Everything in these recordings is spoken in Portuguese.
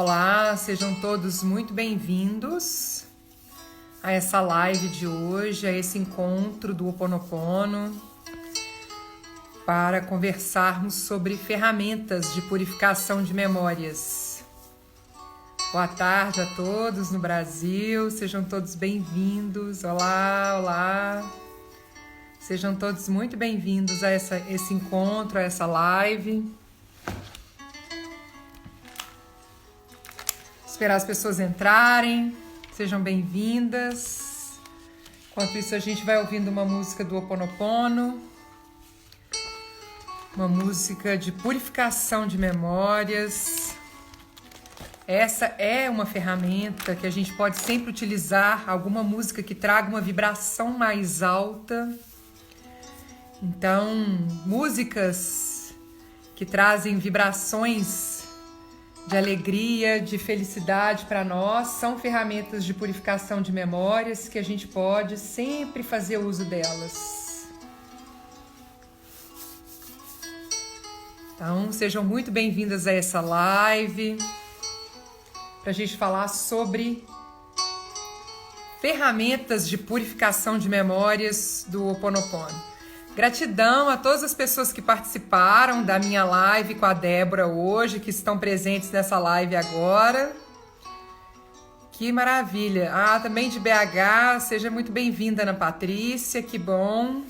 Olá, sejam todos muito bem-vindos a essa live de hoje, a esse encontro do Ho Oponopono, para conversarmos sobre ferramentas de purificação de memórias. Boa tarde a todos no Brasil, sejam todos bem-vindos. Olá, olá. Sejam todos muito bem-vindos a esse encontro, a essa live. Esperar as pessoas entrarem, sejam bem-vindas. Enquanto isso, a gente vai ouvindo uma música do Ho Oponopono, uma música de purificação de memórias. Essa é uma ferramenta que a gente pode sempre utilizar, alguma música que traga uma vibração mais alta. Então, músicas que trazem vibrações de alegria, de felicidade para nós, são ferramentas de purificação de memórias que a gente pode sempre fazer uso delas. Então, sejam muito bem-vindas a essa live, para a gente falar sobre ferramentas de purificação de memórias do Ho Oponopono. Gratidão a todas as pessoas que participaram da minha live com a Débora hoje, que estão presentes nessa live agora. Que maravilha! Ah, também de BH, seja muito bem-vinda, Ana Patrícia, que bom.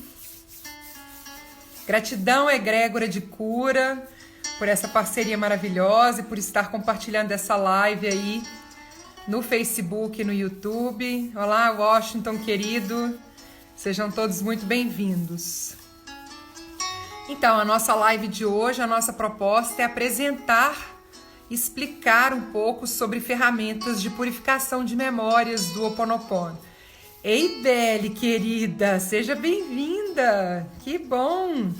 Gratidão, egrégora de cura, por essa parceria maravilhosa e por estar compartilhando essa live aí no Facebook e no YouTube. Olá, Washington, querido. Sejam todos muito bem-vindos. Então, a nossa live de hoje, a nossa proposta é apresentar, explicar um pouco sobre ferramentas de purificação de memórias do Ho Oponopono. Ei, Beli, querida, seja bem-vinda! Que bom!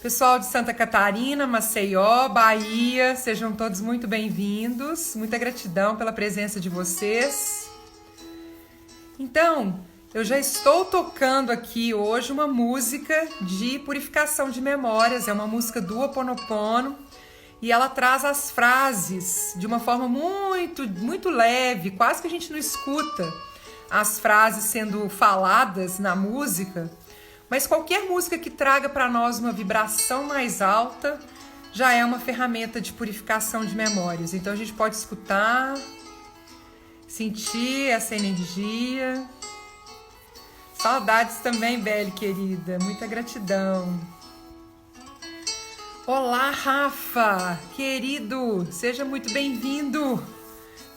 Pessoal de Santa Catarina, Maceió, Bahia, sejam todos muito bem-vindos. Muita gratidão pela presença de vocês. Então, eu já estou tocando aqui hoje uma música de purificação de memórias, é uma música do Ho Oponopono e ela traz as frases de uma forma muito leve, quase que a gente não escuta as frases sendo faladas na música, mas qualquer música que traga para nós uma vibração mais alta já é uma ferramenta de purificação de memórias. Então a gente pode escutar, sentir essa energia. Saudades também, Beli, querida. Muita gratidão. Olá, Rafa, querido. Seja muito bem-vindo.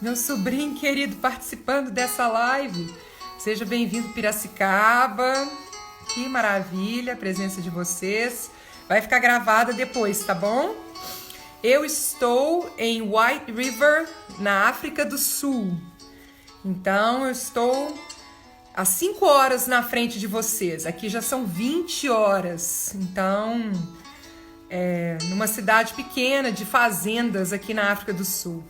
Meu sobrinho querido participando dessa live. Seja bem-vindo, Piracicaba. Que maravilha a presença de vocês. Vai ficar gravada depois, tá bom? Eu estou em White River, na África do Sul. Então, eu estou às 5 horas na frente de vocês. Aqui já são 20 horas. Então, numa cidade pequena de fazendas aqui na África do Sul.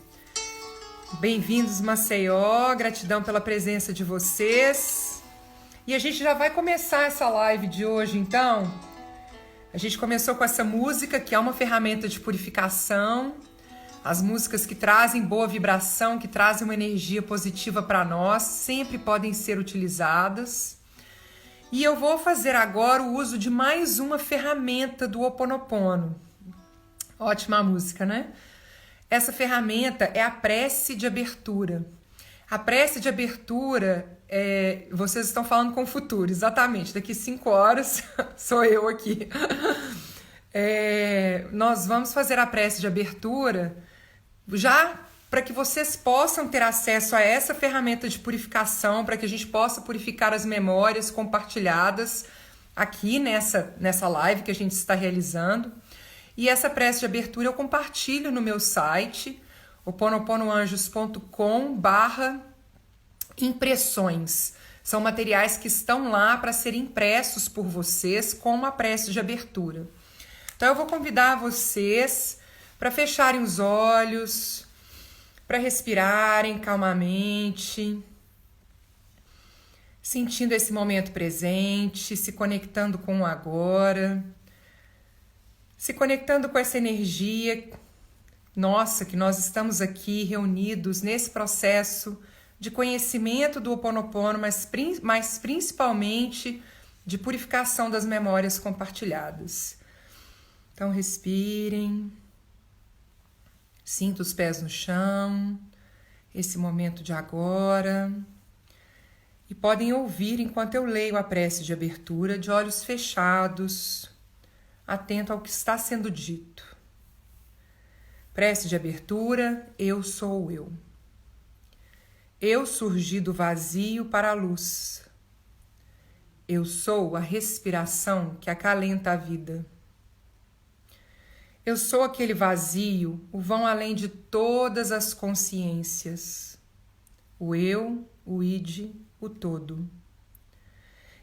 Bem-vindos, Maceió. Gratidão pela presença de vocês. E a gente já vai começar essa live de hoje, então. A gente começou com essa música, que é uma ferramenta de purificação. As músicas que trazem boa vibração, que trazem uma energia positiva para nós, sempre podem ser utilizadas. E eu vou fazer agora o uso de mais uma ferramenta do Ho Oponopono. Ótima música, né? Essa ferramenta é a prece de abertura. A prece de abertura, vocês estão falando com o futuro, exatamente. Daqui 5 horas sou eu aqui. Nós vamos fazer a prece de abertura já para que vocês possam ter acesso a essa ferramenta de purificação, para que a gente possa purificar as memórias compartilhadas aqui nessa live que a gente está realizando. E essa prece de abertura eu compartilho no meu site, hoponoponoanjos.com/impressões. São materiais que estão lá para serem impressos por vocês com uma prece de abertura. Então eu vou convidar vocês para fecharem os olhos, para respirarem calmamente, sentindo esse momento presente, se conectando com o agora, se conectando com essa energia nossa, que nós estamos aqui reunidos nesse processo de conhecimento do Ho Oponopono, mas principalmente de purificação das memórias compartilhadas. Então respirem, sinta os pés no chão, esse momento de agora, e podem ouvir enquanto eu leio a prece de abertura de olhos fechados, atento ao que está sendo dito. Prece de abertura, eu sou eu. Eu surgi do vazio para a luz. Eu sou a respiração que acalenta a vida. Eu sou aquele vazio, o vão além de todas as consciências. O eu, o id, o todo.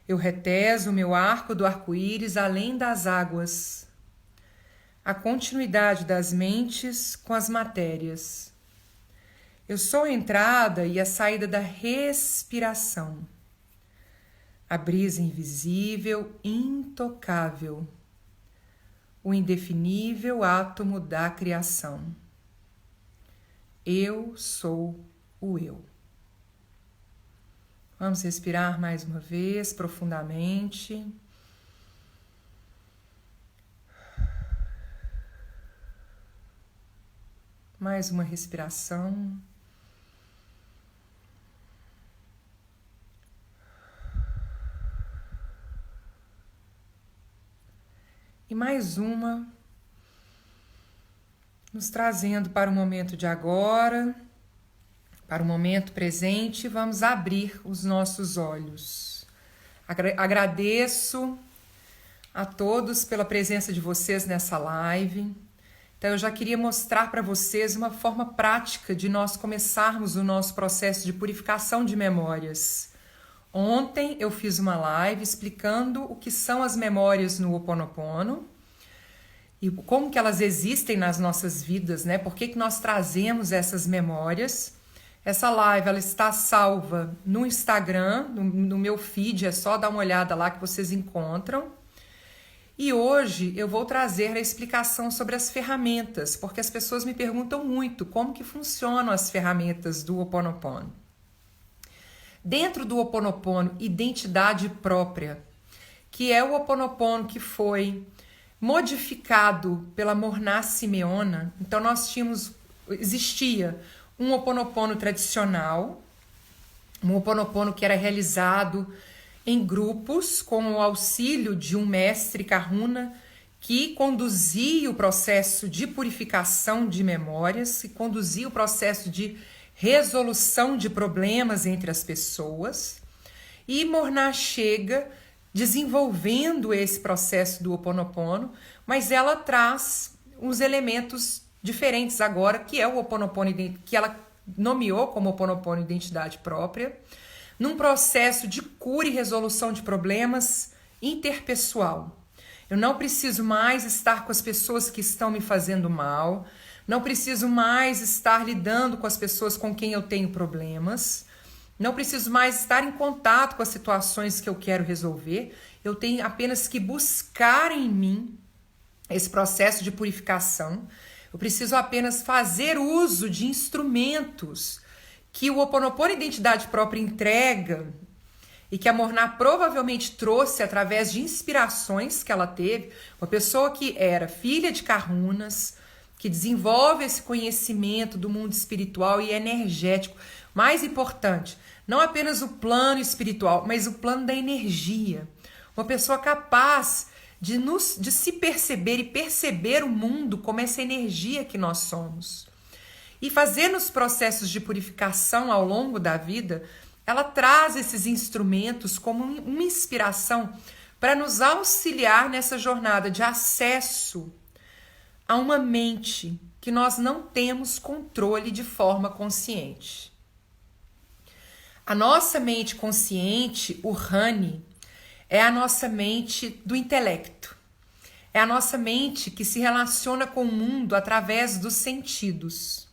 Eu reteso o meu arco do arco-íris além das águas. A continuidade das mentes com as matérias. Eu sou a entrada e a saída da respiração. A brisa invisível, intocável. O indefinível átomo da criação. Eu sou o eu. Vamos respirar mais uma vez, profundamente. Mais uma respiração. E mais uma, nos trazendo para o momento de agora, para o momento presente. Vamos abrir os nossos olhos. Agradeço a todos pela presença de vocês nessa live. Então eu já queria mostrar para vocês uma forma prática de nós começarmos o nosso processo de purificação de memórias. Ontem eu fiz uma live explicando o que são as memórias no Ho Oponopono e como que elas existem nas nossas vidas, né? Por que nós trazemos essas memórias? Essa live ela está salva no Instagram, no meu feed, é só dar uma olhada lá que vocês encontram. E hoje eu vou trazer a explicação sobre as ferramentas, porque as pessoas me perguntam muito como que funcionam as ferramentas do Ho Oponopono. Dentro do Ho Oponopono, identidade própria, que é o Ho Oponopono que foi modificado pela Morná Simeona. Então existia um Ho Oponopono tradicional, um Ho Oponopono que era realizado em grupos com o auxílio de um mestre Kahuna que conduzia o processo de purificação de memórias, que conduzia o processo de resolução de problemas entre as pessoas. E Morná chega desenvolvendo esse processo do Ho Oponopono, mas ela traz uns elementos diferentes agora, que é o Ho Oponopono, que ela nomeou como Ho Oponopono Identidade Própria, num processo de cura e resolução de problemas interpessoal. Eu não preciso mais estar com as pessoas que estão me fazendo mal, não preciso mais estar lidando com as pessoas com quem eu tenho problemas, não preciso mais estar em contato com as situações que eu quero resolver, eu tenho apenas que buscar em mim esse processo de purificação, eu preciso apenas fazer uso de instrumentos que o Ho Oponopono Identidade Própria entrega e que a Morná provavelmente trouxe através de inspirações que ela teve, uma pessoa que era filha de Kahunas, que desenvolve esse conhecimento do mundo espiritual e energético. Mais importante, não apenas o plano espiritual, mas o plano da energia. Uma pessoa capaz de se perceber e perceber o mundo como essa energia que nós somos. E fazer nos processos de purificação ao longo da vida, ela traz esses instrumentos como uma inspiração para nos auxiliar nessa jornada de acesso a uma mente que nós não temos controle de forma consciente. A nossa mente consciente, o Rani, é a nossa mente do intelecto. É a nossa mente que se relaciona com o mundo através dos sentidos.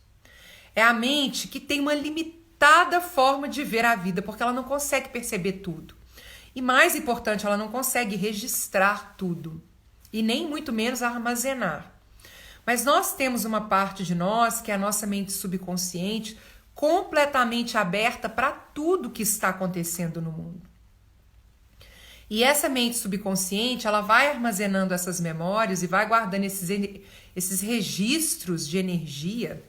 É a mente que tem uma limitada forma de ver a vida, porque ela não consegue perceber tudo. E mais importante, ela não consegue registrar tudo. E nem muito menos armazenar. Mas nós temos uma parte de nós, que é a nossa mente subconsciente, completamente aberta para tudo que está acontecendo no mundo. E essa mente subconsciente, ela vai armazenando essas memórias e vai guardando esses registros de energia,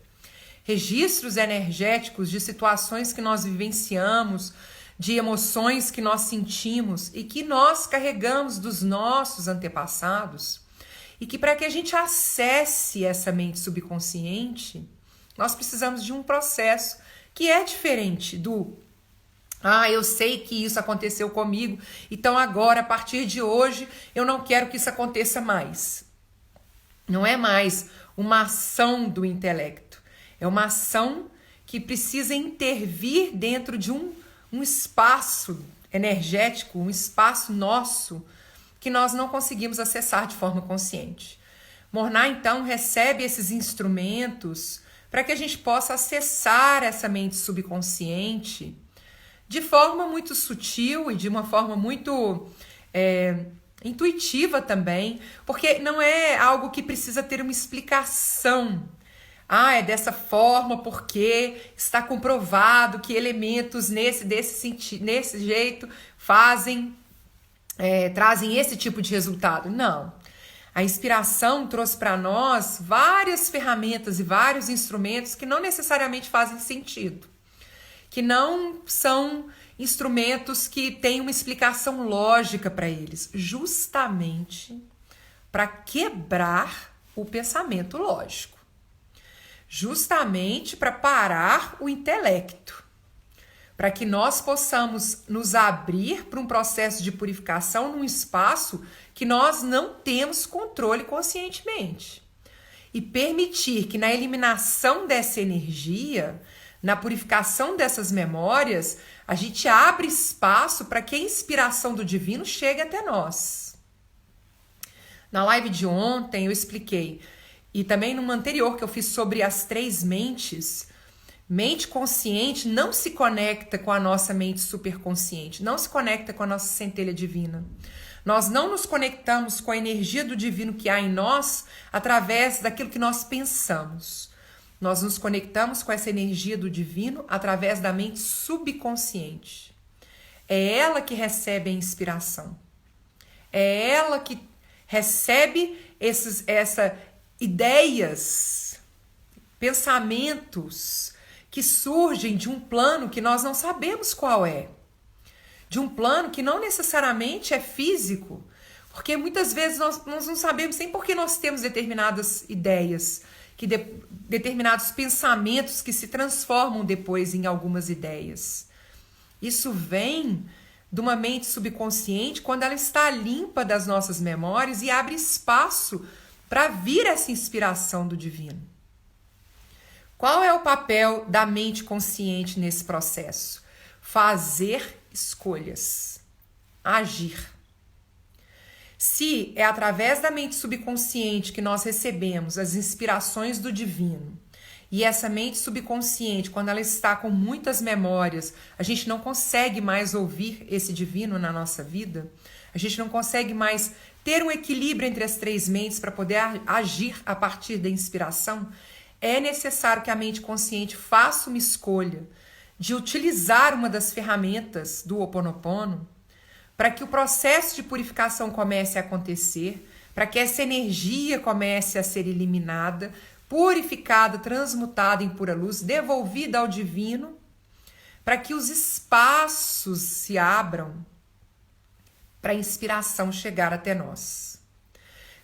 registros energéticos de situações que nós vivenciamos, de emoções que nós sentimos e que nós carregamos dos nossos antepassados. E que para que a gente acesse essa mente subconsciente, nós precisamos de um processo que é diferente do eu sei que isso aconteceu comigo, então agora, a partir de hoje, eu não quero que isso aconteça mais. Não é mais uma ação do intelecto, é uma ação que precisa intervir dentro de um espaço energético, um espaço nosso, que nós não conseguimos acessar de forma consciente. Morná, então, recebe esses instrumentos para que a gente possa acessar essa mente subconsciente de forma muito sutil e de uma forma muito intuitiva também, porque não é algo que precisa ter uma explicação. É dessa forma porque está comprovado que elementos nesse jeito trazem esse tipo de resultado. Não. A inspiração trouxe para nós várias ferramentas e vários instrumentos que não necessariamente fazem sentido, que não são instrumentos que têm uma explicação lógica para eles, justamente para quebrar o pensamento lógico, justamente para parar o intelecto, para que nós possamos nos abrir para um processo de purificação num espaço que nós não temos controle conscientemente e permitir que na eliminação dessa energia, na purificação dessas memórias, a gente abre espaço para que a inspiração do divino chegue até nós. Na live de ontem eu expliquei, e também numa anterior que eu fiz sobre as 3 mentes, mente consciente não se conecta com a nossa mente superconsciente, não se conecta com a nossa centelha divina. Nós não nos conectamos com a energia do divino que há em nós através daquilo que nós pensamos. Nós nos conectamos com essa energia do divino através da mente subconsciente. É ela que recebe a inspiração. É ela que recebe essas ideias, pensamentos que surgem de um plano que nós não sabemos qual é. De um plano que não necessariamente é físico. Porque muitas vezes nós não sabemos nem por que nós temos determinadas ideias, determinados pensamentos que se transformam depois em algumas ideias. Isso vem de uma mente subconsciente quando ela está limpa das nossas memórias e abre espaço para vir essa inspiração do divino. Qual é o papel da mente consciente nesse processo? Fazer escolhas, agir. Se é através da mente subconsciente que nós recebemos as inspirações do divino, e essa mente subconsciente, quando ela está com muitas memórias, a gente não consegue mais ouvir esse divino na nossa vida, a gente não consegue mais ter um equilíbrio entre as 3 mentes para poder agir a partir da inspiração, é necessário que a mente consciente faça uma escolha de utilizar uma das ferramentas do Ho'oponopono para que o processo de purificação comece a acontecer, para que essa energia comece a ser eliminada, purificada, transmutada em pura luz, devolvida ao divino, para que os espaços se abram para a inspiração chegar até nós.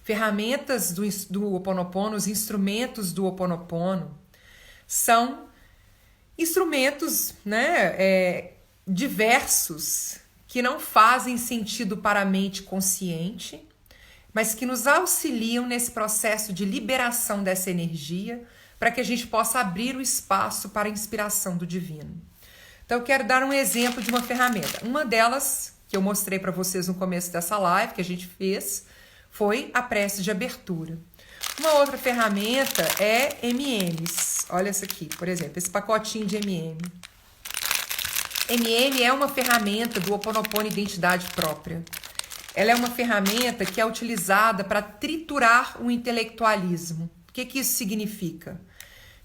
Ferramentas do Ho'oponopono, os instrumentos do Ho'oponopono, são instrumentos, diversos, que não fazem sentido para a mente consciente, mas que nos auxiliam nesse processo de liberação dessa energia, para que a gente possa abrir o espaço para a inspiração do divino. Então eu quero dar um exemplo de uma ferramenta. Uma delas, que eu mostrei para vocês no começo dessa live, que a gente fez, foi a prece de abertura. Uma outra ferramenta é MMs. Olha essa aqui, por exemplo, esse pacotinho de MM. MM é uma ferramenta do Ho'oponopono Identidade Própria. Ela é uma ferramenta que é utilizada para triturar o intelectualismo que isso significa?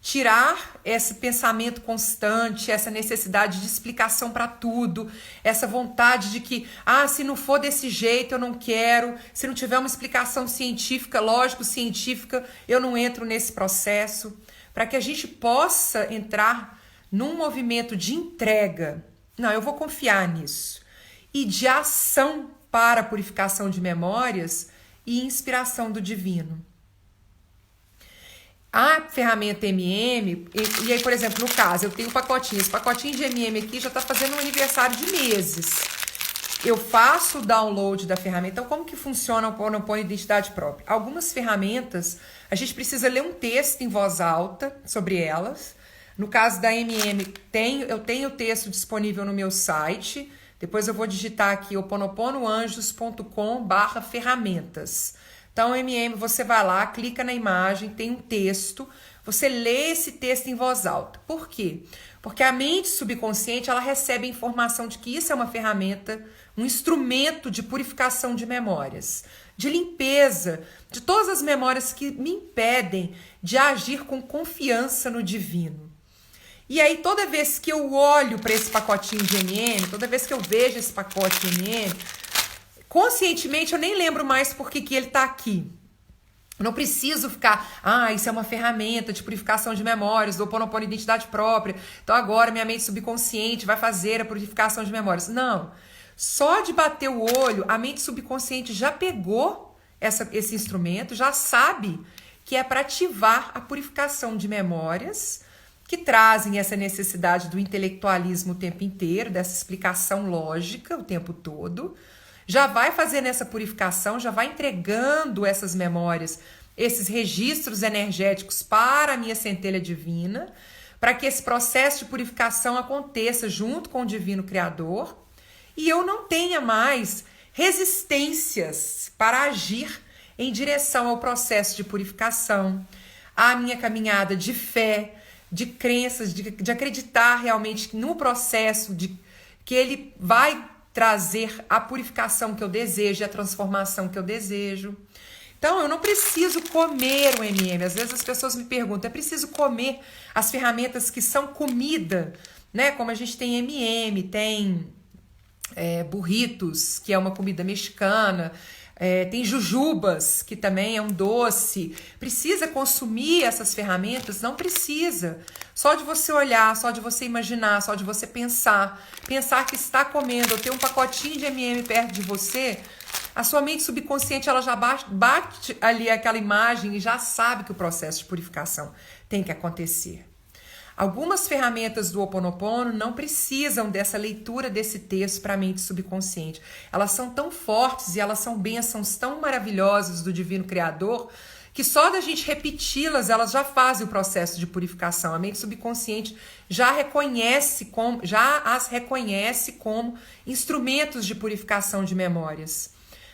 Tirar esse pensamento constante, essa necessidade de explicação para tudo, essa vontade de que, se não for desse jeito eu não quero, se não tiver uma explicação científica, lógico-científica, eu não entro nesse processo, para que a gente possa entrar num movimento de entrega. Não, eu vou confiar nisso. E de ação para a purificação de memórias e inspiração do divino. A ferramenta MM, e aí, por exemplo, no caso, eu tenho um pacotinho. Esse pacotinho de MM aqui já está fazendo um aniversário de meses. Eu faço o download da ferramenta. Então, como que funciona o Ho'oponopono Identidade Própria? Algumas ferramentas, a gente precisa ler um texto em voz alta sobre elas. No caso da MM, eu tenho o texto disponível no meu site. Depois eu vou digitar aqui ho'oponoponoanjos.com/ferramentas. Então, MM, você vai lá, clica na imagem, tem um texto, você lê esse texto em voz alta. Por quê? Porque a mente subconsciente, ela recebe a informação de que isso é uma ferramenta, um instrumento de purificação de memórias, de limpeza, de todas as memórias que me impedem de agir com confiança no divino. E aí, toda vez que eu olho para esse pacotinho de MM, toda vez que eu vejo esse pacote de MM, conscientemente, eu nem lembro mais por que ele está aqui. Eu não preciso ficar, isso é uma ferramenta de purificação de memórias, do Ho'oponopono Identidade Própria. Então agora minha mente subconsciente vai fazer a purificação de memórias. Não. Só de bater o olho, a mente subconsciente já pegou esse instrumento, já sabe que é para ativar a purificação de memórias que trazem essa necessidade do intelectualismo o tempo inteiro, dessa explicação lógica o tempo todo. Já vai fazendo essa purificação, já vai entregando essas memórias, esses registros energéticos para a minha centelha divina, para que esse processo de purificação aconteça junto com o Divino Criador e eu não tenha mais resistências para agir em direção ao processo de purificação, à minha caminhada de fé, de crenças, de acreditar realmente no processo, que ele vai trazer a purificação que eu desejo, a transformação que eu desejo. Então, eu não preciso comer o MM. Às vezes as pessoas me perguntam, é preciso comer as ferramentas que são comida, né? Como a gente tem MM, tem burritos, que é uma comida mexicana, tem jujubas, que também é um doce. Precisa consumir essas ferramentas? Não precisa. Só de você olhar, só de você imaginar, só de você pensar que está comendo, ou ter um pacotinho de MM perto de você, a sua mente subconsciente ela já bate ali aquela imagem e já sabe que o processo de purificação tem que acontecer. Algumas ferramentas do Ho'oponopono não precisam dessa leitura desse texto para a mente subconsciente. Elas são tão fortes e elas são bênçãos tão maravilhosas do Divino Criador que só da gente repeti-las, elas já fazem o processo de purificação. A mente subconsciente já as reconhece como instrumentos de purificação de memórias.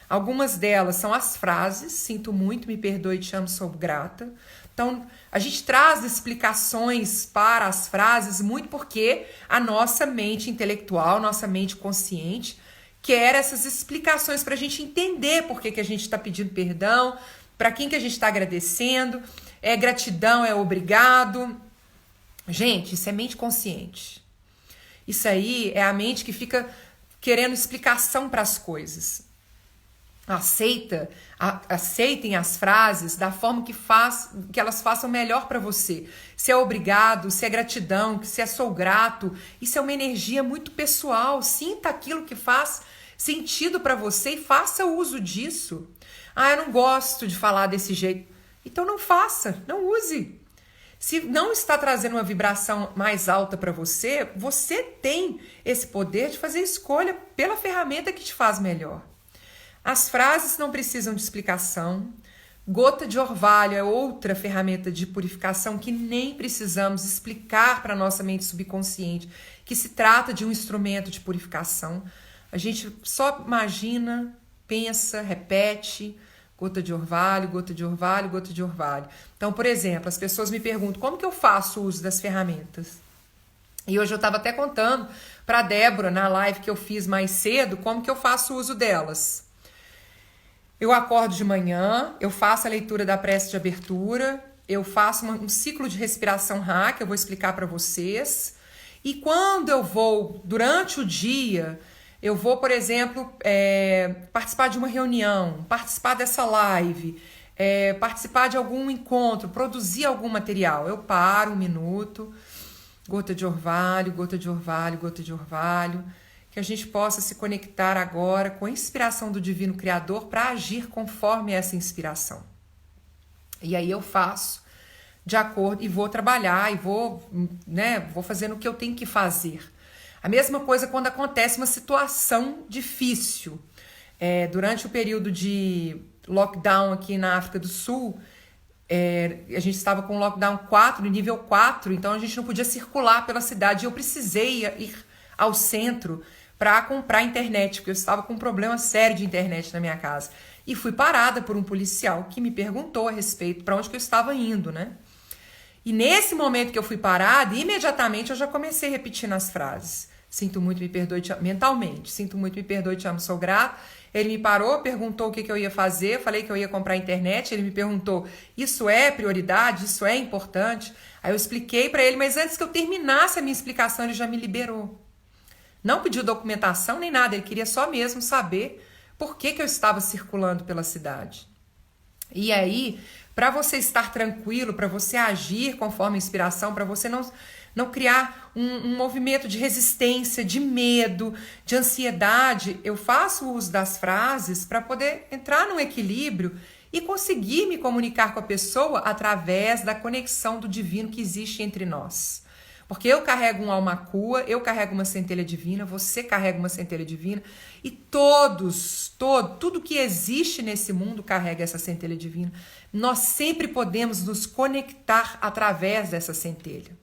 Algumas delas são as frases, sinto muito, me perdoe, te amo, sou grata. Então, a gente traz explicações para as frases muito porque a nossa mente intelectual, nossa mente consciente, quer essas explicações para a gente entender por que a gente está pedindo perdão, para quem que a gente está agradecendo, é gratidão, é obrigado. Gente, isso é mente consciente. Isso aí é a mente que fica querendo explicação para as coisas. Aceitem as frases da forma que elas façam melhor para você. Se é obrigado, se é gratidão, se é sou grato, isso é uma energia muito pessoal. Sinta aquilo que faz sentido para você e faça uso disso. Eu não gosto de falar desse jeito. Então não faça, não use. Se não está trazendo uma vibração mais alta para você, você tem esse poder de fazer escolha pela ferramenta que te faz melhor. As frases não precisam de explicação. Gota de orvalho é outra ferramenta de purificação que nem precisamos explicar para a nossa mente subconsciente que se trata de um instrumento de purificação. A gente só imagina, pensa, repete, gota de orvalho, gota de orvalho, gota de orvalho. Então, por exemplo, as pessoas me perguntam como que eu faço o uso das ferramentas? E hoje eu estava até contando para a Débora, na live que eu fiz mais cedo, como que eu faço o uso delas. Eu acordo de manhã, eu faço a leitura da prece de abertura, eu faço um ciclo de respiração Ra, que eu vou explicar para vocês. E quando eu vou, durante o dia, eu vou, por exemplo, participar de uma reunião, participar dessa live, participar de algum encontro, produzir algum material. Eu paro um minuto, gota de orvalho, gota de orvalho, gota de orvalho, que a gente possa se conectar agora com a inspiração do Divino Criador para agir conforme essa inspiração. E aí eu faço de acordo e vou trabalhar e vou fazendo o que eu tenho que fazer. A mesma coisa quando acontece uma situação difícil. Durante o período de lockdown aqui na África do Sul, a gente estava com lockdown 4, nível 4, então a gente não podia circular pela cidade. Eu precisei ir ao centro para comprar internet, porque eu estava com um problema sério de internet na minha casa. E fui parada por um policial que me perguntou a respeito para onde que eu estava indo, né? E nesse momento que eu fui parada, imediatamente eu já comecei repetindo as frases. Sinto muito, me perdoe, te amo, mentalmente. Sinto muito, me perdoe, te amo, sou grato. Ele me parou, perguntou o que eu ia fazer, falei que eu ia comprar internet, ele me perguntou, isso é prioridade, isso é importante? Aí eu expliquei para ele, mas antes que eu terminasse a minha explicação, ele já me liberou. Não pediu documentação nem nada, ele queria só mesmo saber por que eu estava circulando pela cidade. E aí, para você estar tranquilo, para você agir conforme a inspiração, para você não criar um movimento de resistência, de medo, de ansiedade, eu faço uso das frases para poder entrar num equilíbrio e conseguir me comunicar com a pessoa através da conexão do divino que existe entre nós. Porque eu carrego um alma cua, eu carrego uma centelha divina, você carrega uma centelha divina e tudo que existe nesse mundo carrega essa centelha divina. Nós sempre podemos nos conectar através dessa centelha.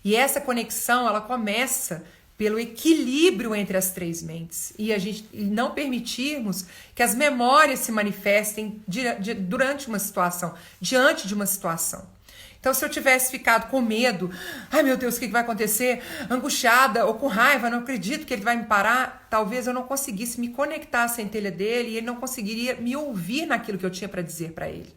E essa conexão, ela começa pelo equilíbrio entre as três mentes e não permitirmos que as memórias se manifestem durante uma situação, diante de uma situação. Então, se eu tivesse ficado com medo, ai meu Deus, o que vai acontecer? Angustiada ou com raiva, não acredito que ele vai me parar, talvez eu não conseguisse me conectar à centelha dele e ele não conseguiria me ouvir naquilo que eu tinha para dizer para ele.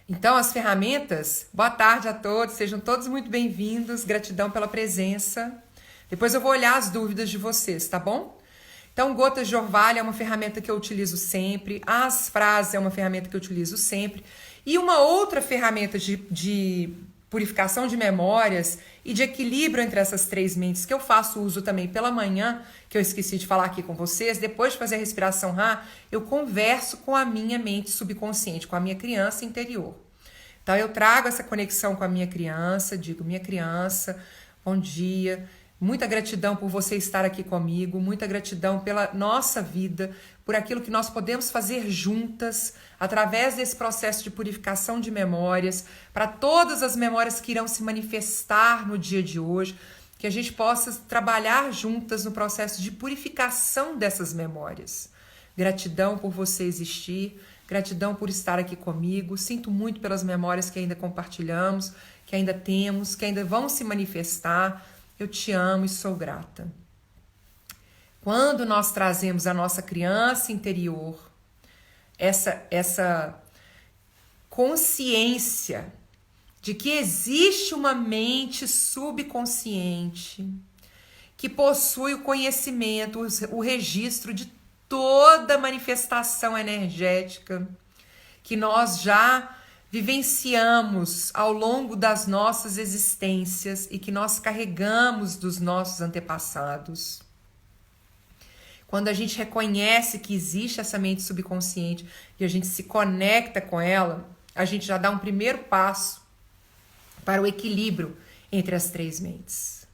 Então, as ferramentas, boa tarde a todos, sejam todos muito bem-vindos, gratidão pela presença. Depois eu vou olhar as dúvidas de vocês, tá bom? Então, gotas de orvalho é uma ferramenta que eu utilizo sempre, as frases é uma ferramenta que eu utilizo sempre. E uma outra ferramenta de purificação de memórias e de equilíbrio entre essas três mentes, que eu faço uso também pela manhã, que eu esqueci de falar aqui com vocês, depois de fazer a respiração Ra, eu converso com a minha mente subconsciente, com a minha criança interior. Então, eu trago essa conexão com a minha criança, digo, minha criança, bom dia, muita gratidão por você estar aqui comigo, muita gratidão pela nossa vida, por aquilo que nós podemos fazer juntas, através desse processo de purificação de memórias, para todas as memórias que irão se manifestar no dia de hoje, que a gente possa trabalhar juntas no processo de purificação dessas memórias. Gratidão por você existir, gratidão por estar aqui comigo, sinto muito pelas memórias que ainda compartilhamos, que ainda temos, que ainda vão se manifestar. Eu te amo e sou grata. Quando nós trazemos a nossa criança interior, essa consciência de que existe uma mente subconsciente que possui o conhecimento, o registro de toda manifestação energética que nós já vivenciamos ao longo das nossas existências e que nós carregamos dos nossos antepassados. Quando a gente reconhece que existe essa mente subconsciente e a gente se conecta com ela, a gente já dá um primeiro passo para o equilíbrio entre as três mentes.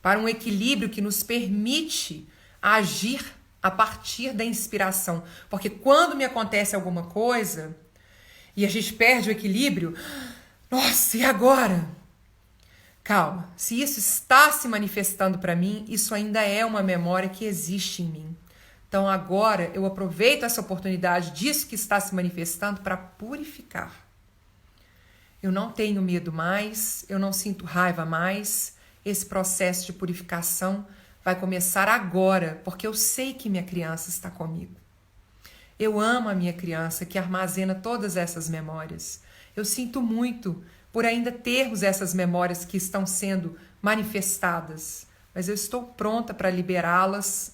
Para um equilíbrio que nos permite agir a partir da inspiração. Porque quando me acontece alguma coisa e a gente perde o equilíbrio, nossa, e agora? Calma, se isso está se manifestando para mim, isso ainda é uma memória que existe em mim. Então agora eu aproveito essa oportunidade disso que está se manifestando para purificar. Eu não tenho medo mais, eu não sinto raiva mais. Esse processo de purificação vai começar agora, porque eu sei que minha criança está comigo. Eu amo a minha criança que armazena todas essas memórias. Eu sinto muito por ainda termos essas memórias que estão sendo manifestadas, mas eu estou pronta para liberá-las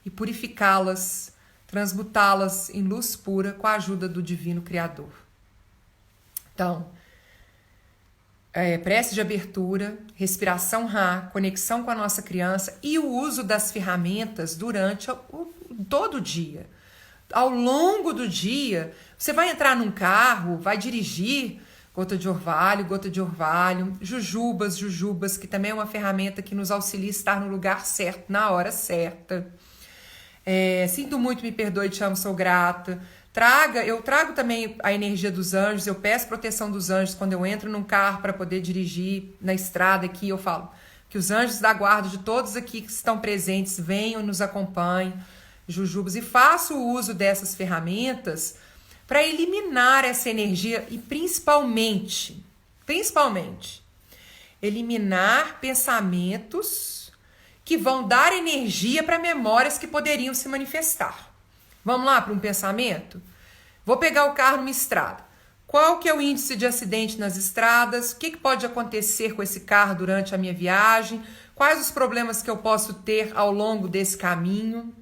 e purificá-las, transmutá-las em luz pura com a ajuda do Divino Criador. Então, prece de abertura, respiração Ra, conexão com a nossa criança e o uso das ferramentas durante todo o dia. Ao longo do dia, você vai entrar num carro, vai dirigir, gota de orvalho, jujubas, que também é uma ferramenta que nos auxilia a estar no lugar certo, na hora certa. Sinto muito, me perdoe, te amo, sou grata. Eu trago também a energia dos anjos, eu peço proteção dos anjos quando eu entro num carro para poder dirigir na estrada aqui, eu falo que os anjos da guarda de todos aqui que estão presentes venham e nos acompanhem, jujubas, e faço o uso dessas ferramentas para eliminar essa energia e principalmente, eliminar pensamentos que vão dar energia para memórias que poderiam se manifestar. Vamos lá para um pensamento? Vou pegar o carro numa estrada. Qual que é o índice de acidente nas estradas? O que pode acontecer com esse carro durante a minha viagem? Quais os problemas que eu posso ter ao longo desse caminho?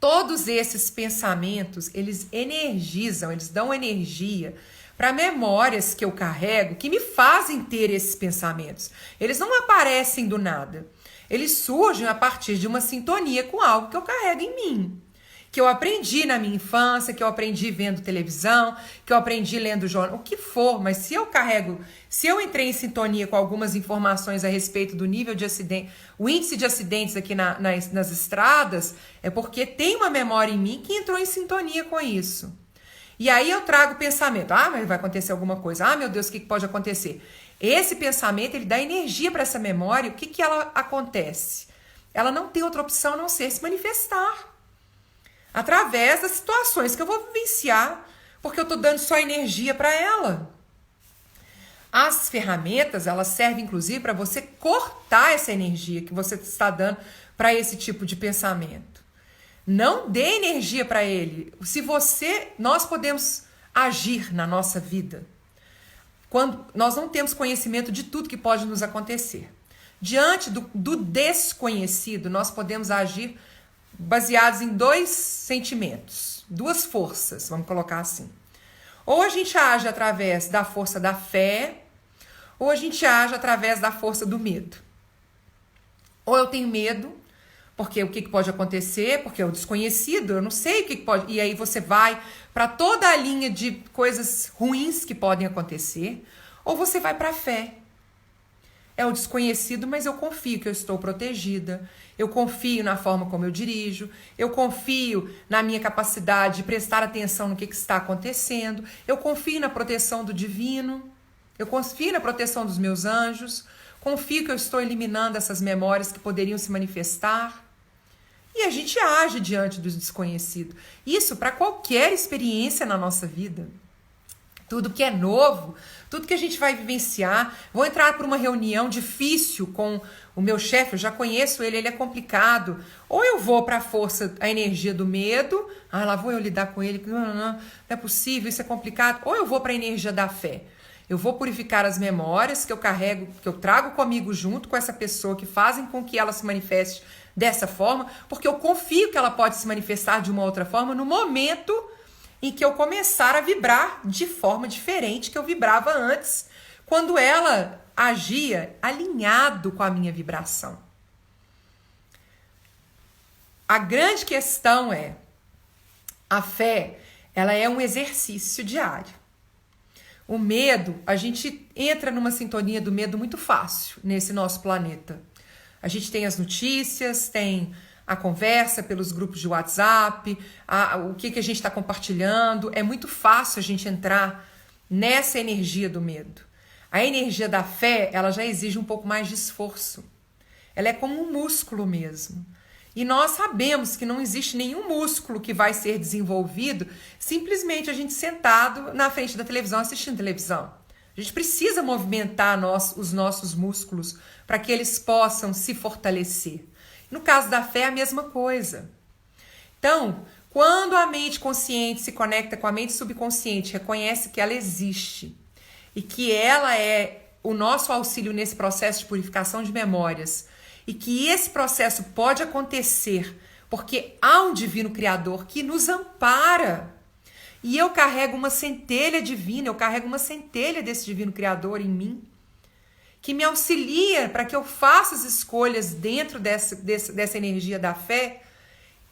Todos esses pensamentos, eles energizam, eles dão energia para memórias que eu carrego que me fazem ter esses pensamentos. Eles não aparecem do nada. Eles surgem a partir de uma sintonia com algo que eu carrego em mim. Que eu aprendi na minha infância, que eu aprendi vendo televisão, que eu aprendi lendo jornal, o que for, mas se eu entrei em sintonia com algumas informações a respeito do nível de acidente, o índice de acidentes aqui nas estradas, é porque tem uma memória em mim que entrou em sintonia com isso. E aí eu trago o pensamento, mas vai acontecer alguma coisa, meu Deus, o que pode acontecer? Esse pensamento, ele dá energia para essa memória, o que ela acontece? Ela não tem outra opção a não ser se manifestar. Através das situações que eu vou vivenciar, porque eu estou dando só energia para ela. As ferramentas, elas servem inclusive para você cortar essa energia que você está dando para esse tipo de pensamento. Não dê energia para ele. Nós podemos agir na nossa vida quando nós não temos conhecimento de tudo que pode nos acontecer. Diante do desconhecido, nós podemos agir baseados em dois sentimentos, duas forças, vamos colocar assim. Ou a gente age através da força da fé, ou a gente age através da força do medo. Ou eu tenho medo, porque o que pode acontecer, porque é o desconhecido, eu não sei o que pode... E aí você vai para toda a linha de coisas ruins que podem acontecer, ou você vai para a fé. É o desconhecido, mas eu confio que eu estou protegida. Eu confio na forma como eu dirijo. Eu confio na minha capacidade de prestar atenção no que está acontecendo. Eu confio na proteção do divino. Eu confio na proteção dos meus anjos. Confio que eu estou eliminando essas memórias que poderiam se manifestar. E a gente age diante do desconhecido. Isso para qualquer experiência na nossa vida. Tudo que é novo, tudo que a gente vai vivenciar. Vou entrar por uma reunião difícil com o meu chefe, eu já conheço ele é complicado. Ou eu vou para a força, a energia do medo, lá vou eu lidar com ele, não é possível, isso é complicado. Ou eu vou para a energia da fé. Eu vou purificar as memórias que eu carrego, que eu trago comigo junto com essa pessoa, que fazem com que ela se manifeste dessa forma, porque eu confio que ela pode se manifestar de uma outra forma no momento em que eu começar a vibrar de forma diferente que eu vibrava antes, quando ela agia alinhado com a minha vibração. A grande questão é, a fé, ela é um exercício diário. O medo, a gente entra numa sintonia do medo muito fácil nesse nosso planeta. A gente tem as notícias, tem a conversa pelos grupos de WhatsApp, o que a gente está compartilhando. É muito fácil a gente entrar nessa energia do medo. A energia da fé, ela já exige um pouco mais de esforço. Ela é como um músculo mesmo. E nós sabemos que não existe nenhum músculo que vai ser desenvolvido simplesmente a gente sentado na frente da televisão assistindo televisão. A gente precisa movimentar os nossos músculos para que eles possam se fortalecer. No caso da fé é a mesma coisa. Então, Quando a mente consciente se conecta com a mente subconsciente, reconhece que ela existe e que ela é o nosso auxílio nesse processo de purificação de memórias e que esse processo pode acontecer porque há um divino criador que nos ampara. E eu carrego uma centelha divina, eu carrego uma centelha desse divino criador em mim, que me auxilia para que eu faça as escolhas dentro dessa energia da fé.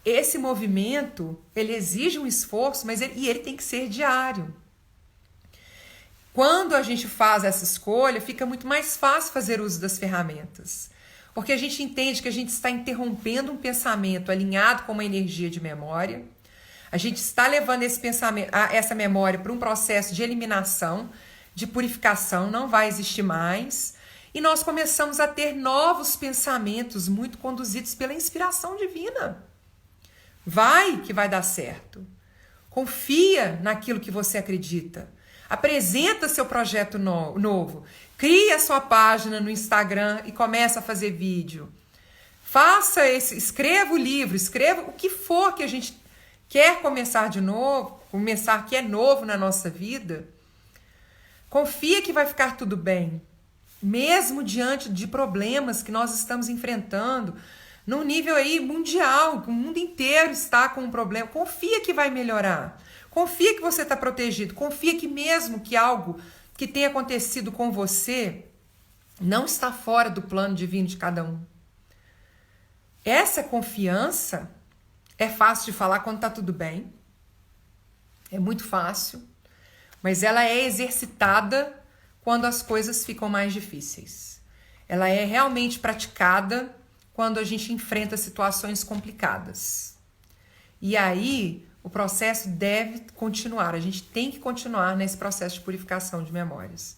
Esse movimento, ele exige um esforço, mas ele tem que ser diário. Quando a gente faz essa escolha, fica muito mais fácil fazer uso das ferramentas. Porque a gente entende que a gente está interrompendo um pensamento alinhado com uma energia de memória. A gente está levando esse pensamento, essa memória para um processo de eliminação, de purificação, não vai existir mais. E nós começamos a ter novos pensamentos muito conduzidos pela inspiração divina. Vai que vai dar certo. Confia naquilo que você acredita. Apresenta seu projeto novo. Cria sua página no Instagram e começa a fazer vídeo. Escreva o livro, escreva o que for que a gente quer começar de novo, começar que é novo na nossa vida. Confia que vai ficar tudo bem. Mesmo diante de problemas que nós estamos enfrentando, num nível aí mundial, o mundo inteiro está com um problema. Confia que vai melhorar. Confia que você está protegido. Confia que mesmo que algo que tenha acontecido com você não está fora do plano divino de cada um. Essa confiança é fácil de falar quando está tudo bem. É muito fácil. Mas ela é exercitada quando as coisas ficam mais difíceis. Ela é realmente praticada quando a gente enfrenta situações complicadas. E aí, o processo deve continuar. A gente tem que continuar nesse processo de purificação de memórias.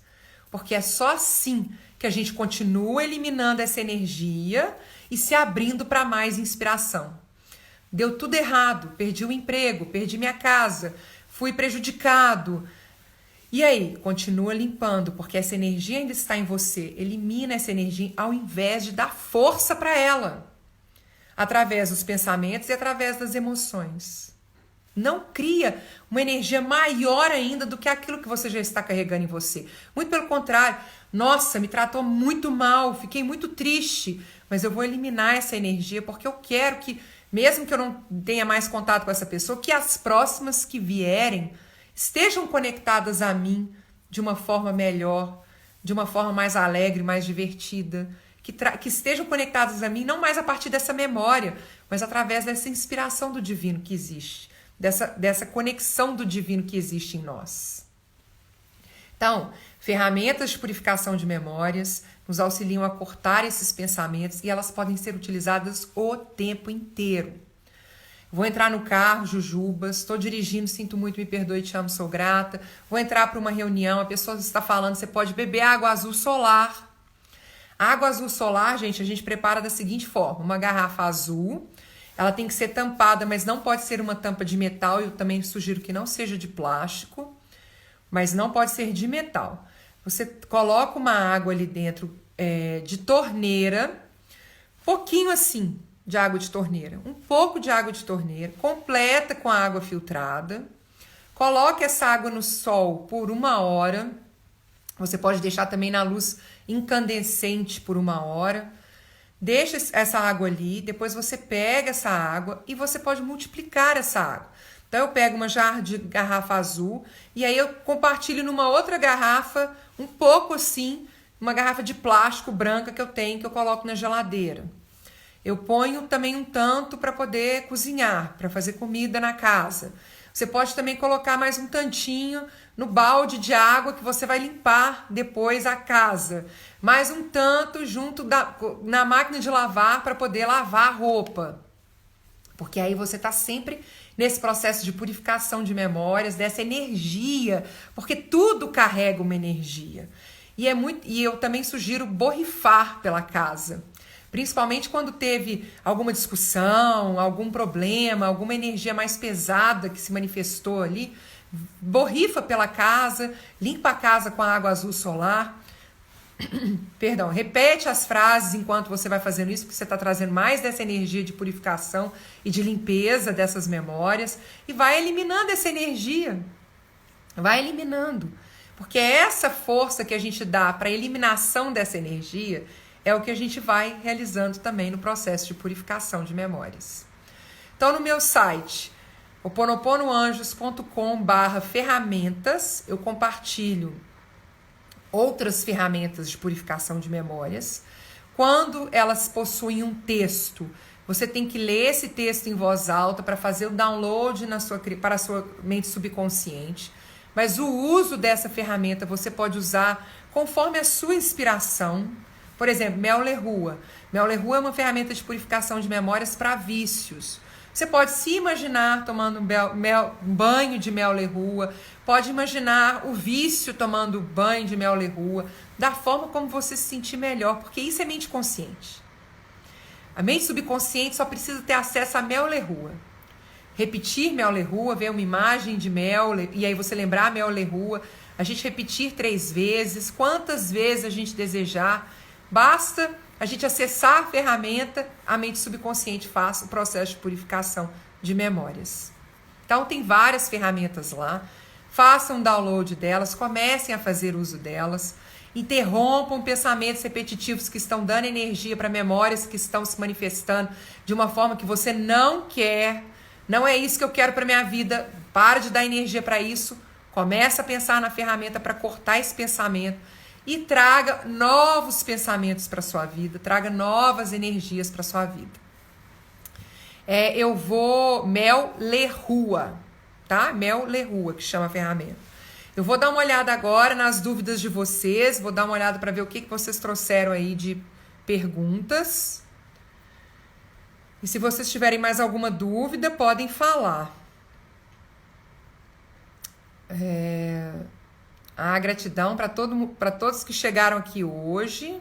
Porque é só assim que a gente continua eliminando essa energia e se abrindo para mais inspiração. Deu tudo errado, perdi o emprego, perdi minha casa, fui prejudicado. E aí, continua limpando, porque essa energia ainda está em você. Elimina essa energia ao invés de dar força para ela. Através dos pensamentos e através das emoções. Não cria uma energia maior ainda do que aquilo que você já está carregando em você. Muito pelo contrário. Nossa, me tratou muito mal, fiquei muito triste. Mas eu vou eliminar essa energia porque eu quero que, mesmo que eu não tenha mais contato com essa pessoa, que as próximas que vierem estejam conectadas a mim de uma forma melhor, de uma forma mais alegre, mais divertida, que estejam conectadas a mim não mais a partir dessa memória, mas através dessa inspiração do divino que existe, dessa conexão do divino que existe em nós. Então, ferramentas de purificação de memórias nos auxiliam a cortar esses pensamentos e elas podem ser utilizadas o tempo inteiro. Vou entrar no carro, jujubas, estou dirigindo, sinto muito, me perdoe, te amo, sou grata. Vou entrar para uma reunião, a pessoa está falando, você pode beber água azul solar. A água azul solar, gente, a gente prepara da seguinte forma. Uma garrafa azul, ela tem que ser tampada, mas não pode ser uma tampa de metal. Eu também sugiro que não seja de plástico, mas não pode ser de metal. Você coloca uma água ali dentro de torneira, pouquinho assim, de água de torneira, um pouco de água de torneira, completa com a água filtrada, coloque essa água no sol por 1 hora, você pode deixar também na luz incandescente por 1 hora, deixa essa água ali, depois você pega essa água e você pode multiplicar essa água. Então eu pego uma jarra de garrafa azul e aí eu compartilho numa outra garrafa, um pouco assim, uma garrafa de plástico branca que eu tenho, que eu coloco na geladeira. Eu ponho também um tanto para poder cozinhar, para fazer comida na casa. Você pode também colocar mais um tantinho no balde de água que você vai limpar depois a casa. Mais um tanto junto na máquina de lavar para poder lavar a roupa. Porque aí você está sempre nesse processo de purificação de memórias, dessa energia. Porque tudo carrega uma energia. E eu também sugiro borrifar pela casa. Principalmente quando teve alguma discussão, algum problema, alguma energia mais pesada que se manifestou ali, borrifa pela casa, limpa a casa com a água azul solar, Perdão, repete as frases enquanto você vai fazendo isso, porque você está trazendo mais dessa energia de purificação e de limpeza dessas memórias, e vai eliminando essa energia, vai eliminando, porque essa força que a gente dá para a eliminação dessa energia é o que a gente vai realizando também no processo de purificação de memórias. Então, no meu site, ho'oponoponoanjos.com/ferramentas, eu compartilho outras ferramentas de purificação de memórias. Quando elas possuem um texto, você tem que ler esse texto em voz alta para fazer o download para a sua mente subconsciente. Mas o uso dessa ferramenta você pode usar conforme a sua inspiração. Por exemplo, Mel Leroux. Mel Leroux é uma ferramenta de purificação de memórias para vícios. Você pode se imaginar tomando um banho de Mel Leroux, pode imaginar o vício tomando banho de Mel Leroux, da forma como você se sentir melhor, porque isso é mente consciente. A mente subconsciente só precisa ter acesso a Mel Leroux. Repetir Mel Leroux, ver uma imagem de Mel, e aí você lembrar Mel Leroux, a gente repetir 3 vezes, quantas vezes a gente desejar, basta a gente acessar a ferramenta, a mente subconsciente faz o processo de purificação de memórias. Então tem várias ferramentas lá, façam download delas, comecem a fazer uso delas, interrompam pensamentos repetitivos que estão dando energia para memórias que estão se manifestando de uma forma que você não quer, não é isso que eu quero para minha vida, para de dar energia para isso, começa a pensar na ferramenta para cortar esse pensamento, e traga novos pensamentos para sua vida, traga novas energias para sua vida. Mel Leroux, tá? Mel Leroux, que chama a ferramenta. Eu vou dar uma olhada agora nas dúvidas de vocês, vou dar uma olhada para ver o que vocês trouxeram aí de perguntas. E se vocês tiverem mais alguma dúvida, podem falar. Gratidão para todos que chegaram aqui hoje.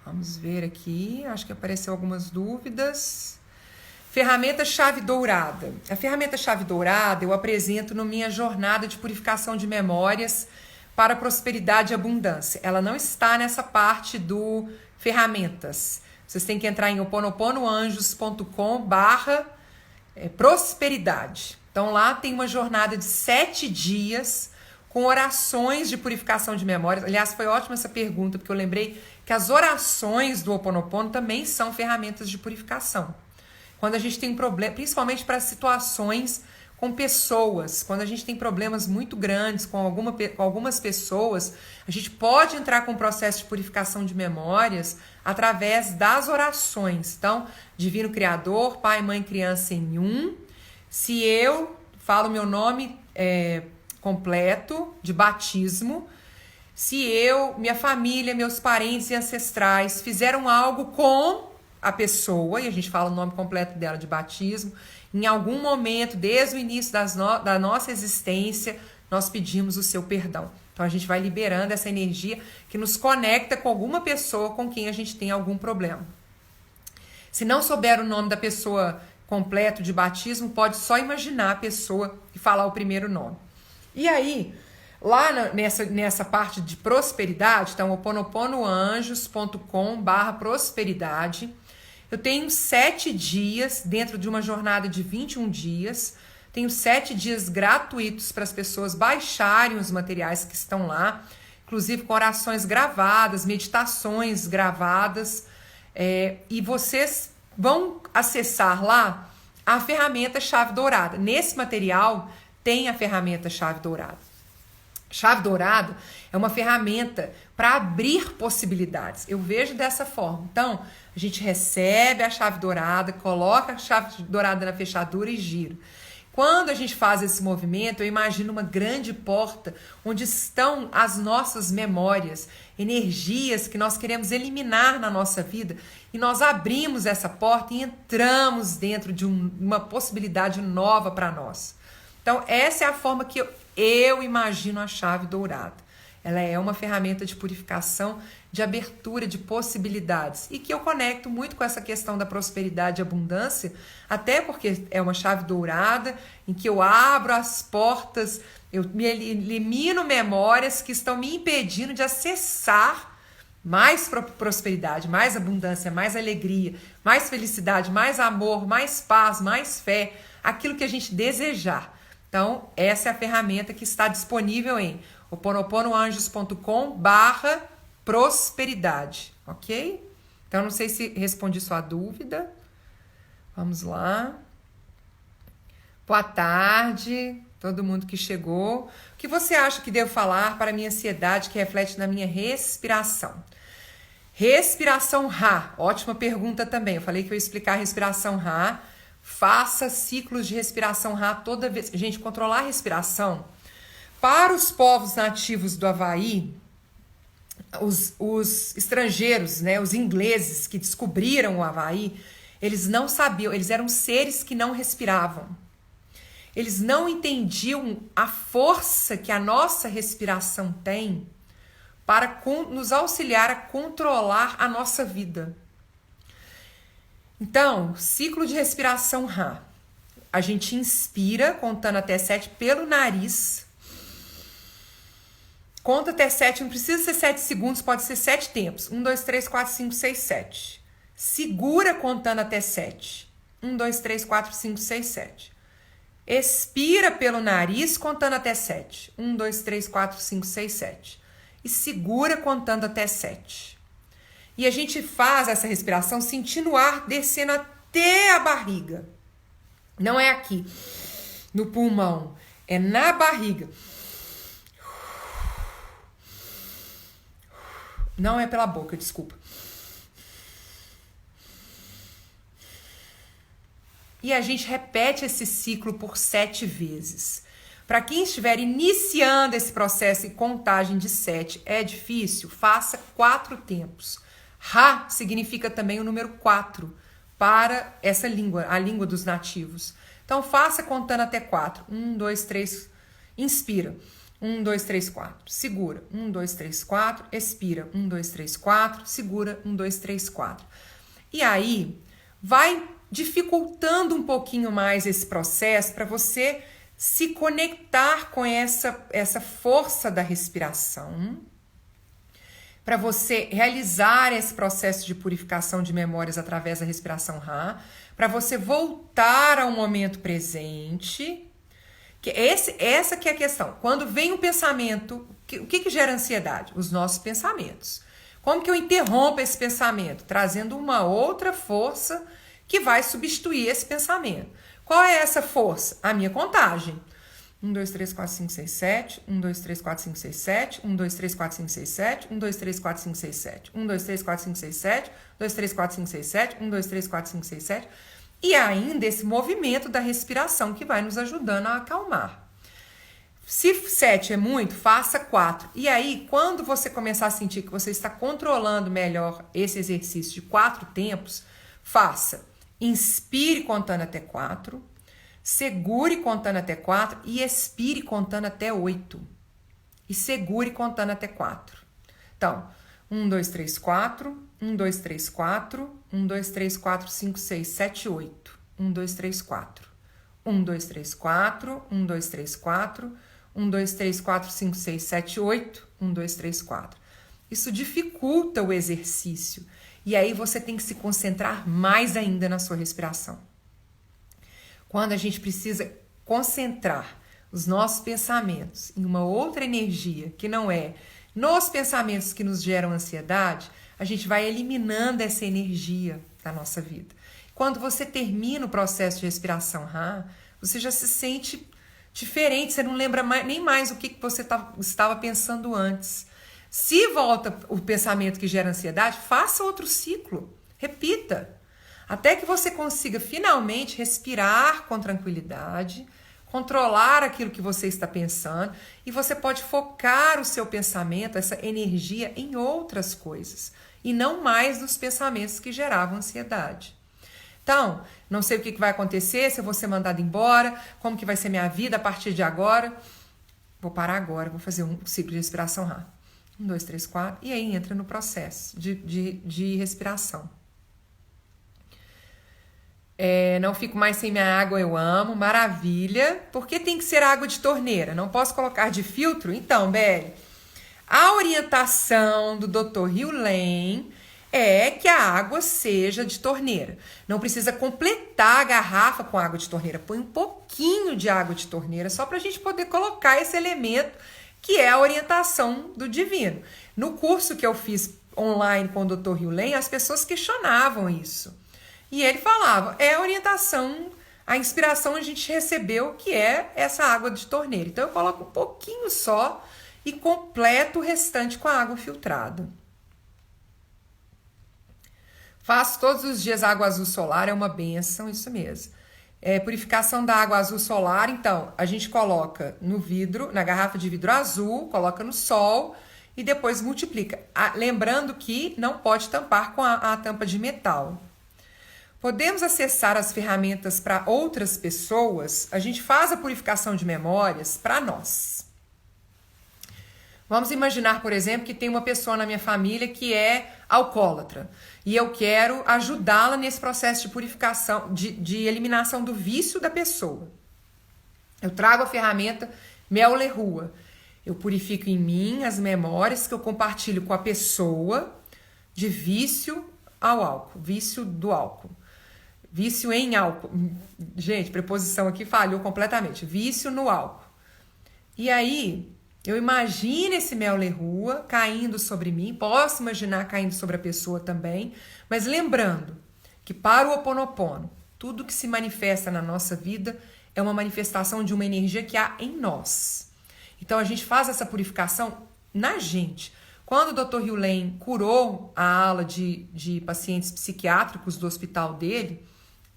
Vamos ver aqui, acho que apareceu algumas dúvidas. Ferramenta chave dourada. A ferramenta chave dourada eu apresento na minha jornada de purificação de memórias para prosperidade e abundância. Ela não está nessa parte do ferramentas. Vocês têm que entrar em ho'oponoponoanjos.com/prosperidade. Então lá tem uma jornada de 7 dias com orações de purificação de memórias. Aliás, foi ótima essa pergunta, porque eu lembrei que as orações do Ho'oponopono também são ferramentas de purificação. Quando a gente tem um problema, principalmente para situações com pessoas, quando a gente tem problemas muito grandes com algumas pessoas, a gente pode entrar com um processo de purificação de memórias através das orações. Então, Divino Criador, Pai, Mãe, Criança em um. Se eu falo meu nome completo de batismo, se minha família, meus parentes e ancestrais fizeram algo com a pessoa, e a gente fala o nome completo dela de batismo, em algum momento, desde o início da nossa existência, nós pedimos o seu perdão. Então a gente vai liberando essa energia que nos conecta com alguma pessoa com quem a gente tem algum problema. Se não souber o nome da pessoa completo de batismo, pode só imaginar a pessoa e falar o primeiro nome. E aí, lá nessa parte de prosperidade, então ho'oponoponoanjos.com/prosperidade, eu tenho 7 dias dentro de uma jornada de 21 dias, tenho 7 dias gratuitos para as pessoas baixarem os materiais que estão lá, inclusive com orações gravadas, meditações gravadas, e vocês vão acessar lá a ferramenta chave dourada. Nesse material tem a ferramenta chave dourada. Chave dourada é uma ferramenta para abrir possibilidades. Eu vejo dessa forma. Então, a gente recebe a chave dourada, coloca a chave dourada na fechadura e gira. Quando a gente faz esse movimento, eu imagino uma grande porta onde estão as nossas memórias, energias que nós queremos eliminar na nossa vida, e nós abrimos essa porta e entramos dentro de uma possibilidade nova para nós. Então, essa é a forma que eu imagino a chave dourada. Ela é uma ferramenta de purificação, de abertura de possibilidades e que eu conecto muito com essa questão da prosperidade e abundância, até porque é uma chave dourada em que eu abro as portas, eu me elimino memórias que estão me impedindo de acessar mais prosperidade, mais abundância, mais alegria, mais felicidade, mais amor, mais paz, mais fé, aquilo que a gente desejar. Então, essa é a ferramenta que está disponível em ho'oponoanjos.com/prosperidade, ok? Então, não sei se respondi sua dúvida. Vamos lá. Boa tarde, todo mundo que chegou. O que você acha que devo falar para a minha ansiedade que reflete na minha respiração? Respiração Ra, ótima pergunta também. Eu falei que eu ia explicar a respiração Ra. Faça ciclos de respiração Ra toda vez. Gente, controlar a respiração. Para os povos nativos do Havaí, os estrangeiros, né, os ingleses que descobriram o Havaí, eles não sabiam, eles eram seres que não respiravam. Eles não entendiam a força que a nossa respiração tem para nos auxiliar a controlar a nossa vida. Então, ciclo de respiração Ra. A gente inspira, contando até 7 pelo nariz. Conta até 7, não precisa ser 7 segundos, pode ser 7 tempos. 1, 2, 3, 4, 5, 6, 7. Segura contando até 7. 1, 2, 3, 4, 5, 6, 7. Expira pelo nariz contando até 7. 1, 2, 3, 4, 5, 6, 7. E segura contando até 7. E a gente faz essa respiração sentindo o ar descendo até a barriga. Não é aqui, no pulmão, é na barriga. Não é pela boca, desculpa. E a gente repete esse ciclo por 7 vezes. Para quem estiver iniciando esse processo e contagem de 7 é difícil, faça 4 tempos. Ra significa também o número 4 para essa língua, a língua dos nativos. Então faça contando até 4. 1, 2, 3, inspira. 1, 2, 3, 4. Segura. 1, 2, 3, 4. Expira. 1, 2, 3, 4. Segura. 1, 2, 3, 4. E aí, vai dificultando um pouquinho mais esse processo para você se conectar com essa força da respiração, para você realizar esse processo de purificação de memórias através da respiração Ra, para você voltar ao momento presente. Que essa que é a questão. Quando vem um pensamento, o que gera ansiedade? Os nossos pensamentos. Como que eu interrompo esse pensamento? Trazendo uma outra força que vai substituir esse pensamento. Qual é essa força? A minha contagem. 1, 2, 3, 4, 5, 6, 7. 1, 2, 3, 4, 5, 6, 7. 1, 2, 3, 4, 5, 6, 7. 1, 2, 3, 4, 5, 6, 7. 1, 2, 3, 4, 5, 6, 7. 2, 3, 4, 5, 6, 7. 1, 2, 3, 4, 5, 6, 7. E ainda esse movimento da respiração que vai nos ajudando a acalmar. Se 7 é muito, faça 4. E aí, quando você começar a sentir que você está controlando melhor esse exercício de 4 tempos, faça. Inspire contando até 4, segure contando até 4 e expire contando até 8. E segure contando até 4. Então, 1, 2, 3, 4, 1, 2, 3, 4, 1, 2, 3, 4, 5, 6, 7, 8. 1, 2, 3, 4. 1, 2, 3, 4, 1, 2, 3, 4, 1, 2, 3, 4, 5, 6, 7, 8, 1, 2, 3, 4. Isso dificulta o exercício. E aí você tem que se concentrar mais ainda na sua respiração. Quando a gente precisa concentrar os nossos pensamentos em uma outra energia, que não é nos pensamentos que nos geram ansiedade, a gente vai eliminando essa energia da nossa vida. Quando você termina o processo de respiração Ra, você já se sente diferente, você não lembra nem mais o que você estava pensando antes. Se volta o pensamento que gera ansiedade, faça outro ciclo, repita, até que você consiga finalmente respirar com tranquilidade, controlar aquilo que você está pensando e você pode focar o seu pensamento, essa energia em outras coisas e não mais nos pensamentos que geravam ansiedade. Então, não sei o que vai acontecer, se eu vou ser mandado embora, como que vai ser minha vida a partir de agora. Vou parar agora, vou fazer um ciclo de respiração rápido. 1, 2, 3, 4. E aí entra no processo de respiração. Não fico mais sem minha água, eu amo. Maravilha. Por que tem que ser água de torneira? Não posso colocar de filtro? Então, Beli, a orientação do Dr. Hugh Lane é que a água seja de torneira. Não precisa completar a garrafa com água de torneira. Põe um pouquinho de água de torneira só para a gente poder colocar esse elemento que é a orientação do divino. No curso que eu fiz online com o Dr. Hugh Lane, as pessoas questionavam isso. E ele falava, é a orientação, a inspiração a gente recebeu que é essa água de torneira. Então eu coloco um pouquinho só e completo o restante com a água filtrada. Faço todos os dias água azul solar, é uma benção, isso mesmo. Purificação da água azul solar, então, a gente coloca no vidro, na garrafa de vidro azul, coloca no sol e depois multiplica. Lembrando que não pode tampar com a tampa de metal. Podemos acessar as ferramentas para outras pessoas, a gente faz a purificação de memórias para nós. Vamos imaginar, por exemplo, que tem uma pessoa na minha família que é alcoólatra e eu quero ajudá-la nesse processo de purificação, de eliminação do vício da pessoa. Eu trago a ferramenta Mel Le Rua. Eu purifico em mim as memórias que eu compartilho com a pessoa de vício ao álcool, vício do álcool. Vício em álcool. Gente, preposição aqui falhou completamente. Vício no álcool. E aí, eu imagino esse Mel Le Rua caindo sobre mim, posso imaginar caindo sobre a pessoa também, mas lembrando que para o Ho Oponopono, tudo que se manifesta na nossa vida é uma manifestação de uma energia que há em nós. Então a gente faz essa purificação na gente. Quando o Dr. Hugh Lane curou a ala de pacientes psiquiátricos do hospital dele,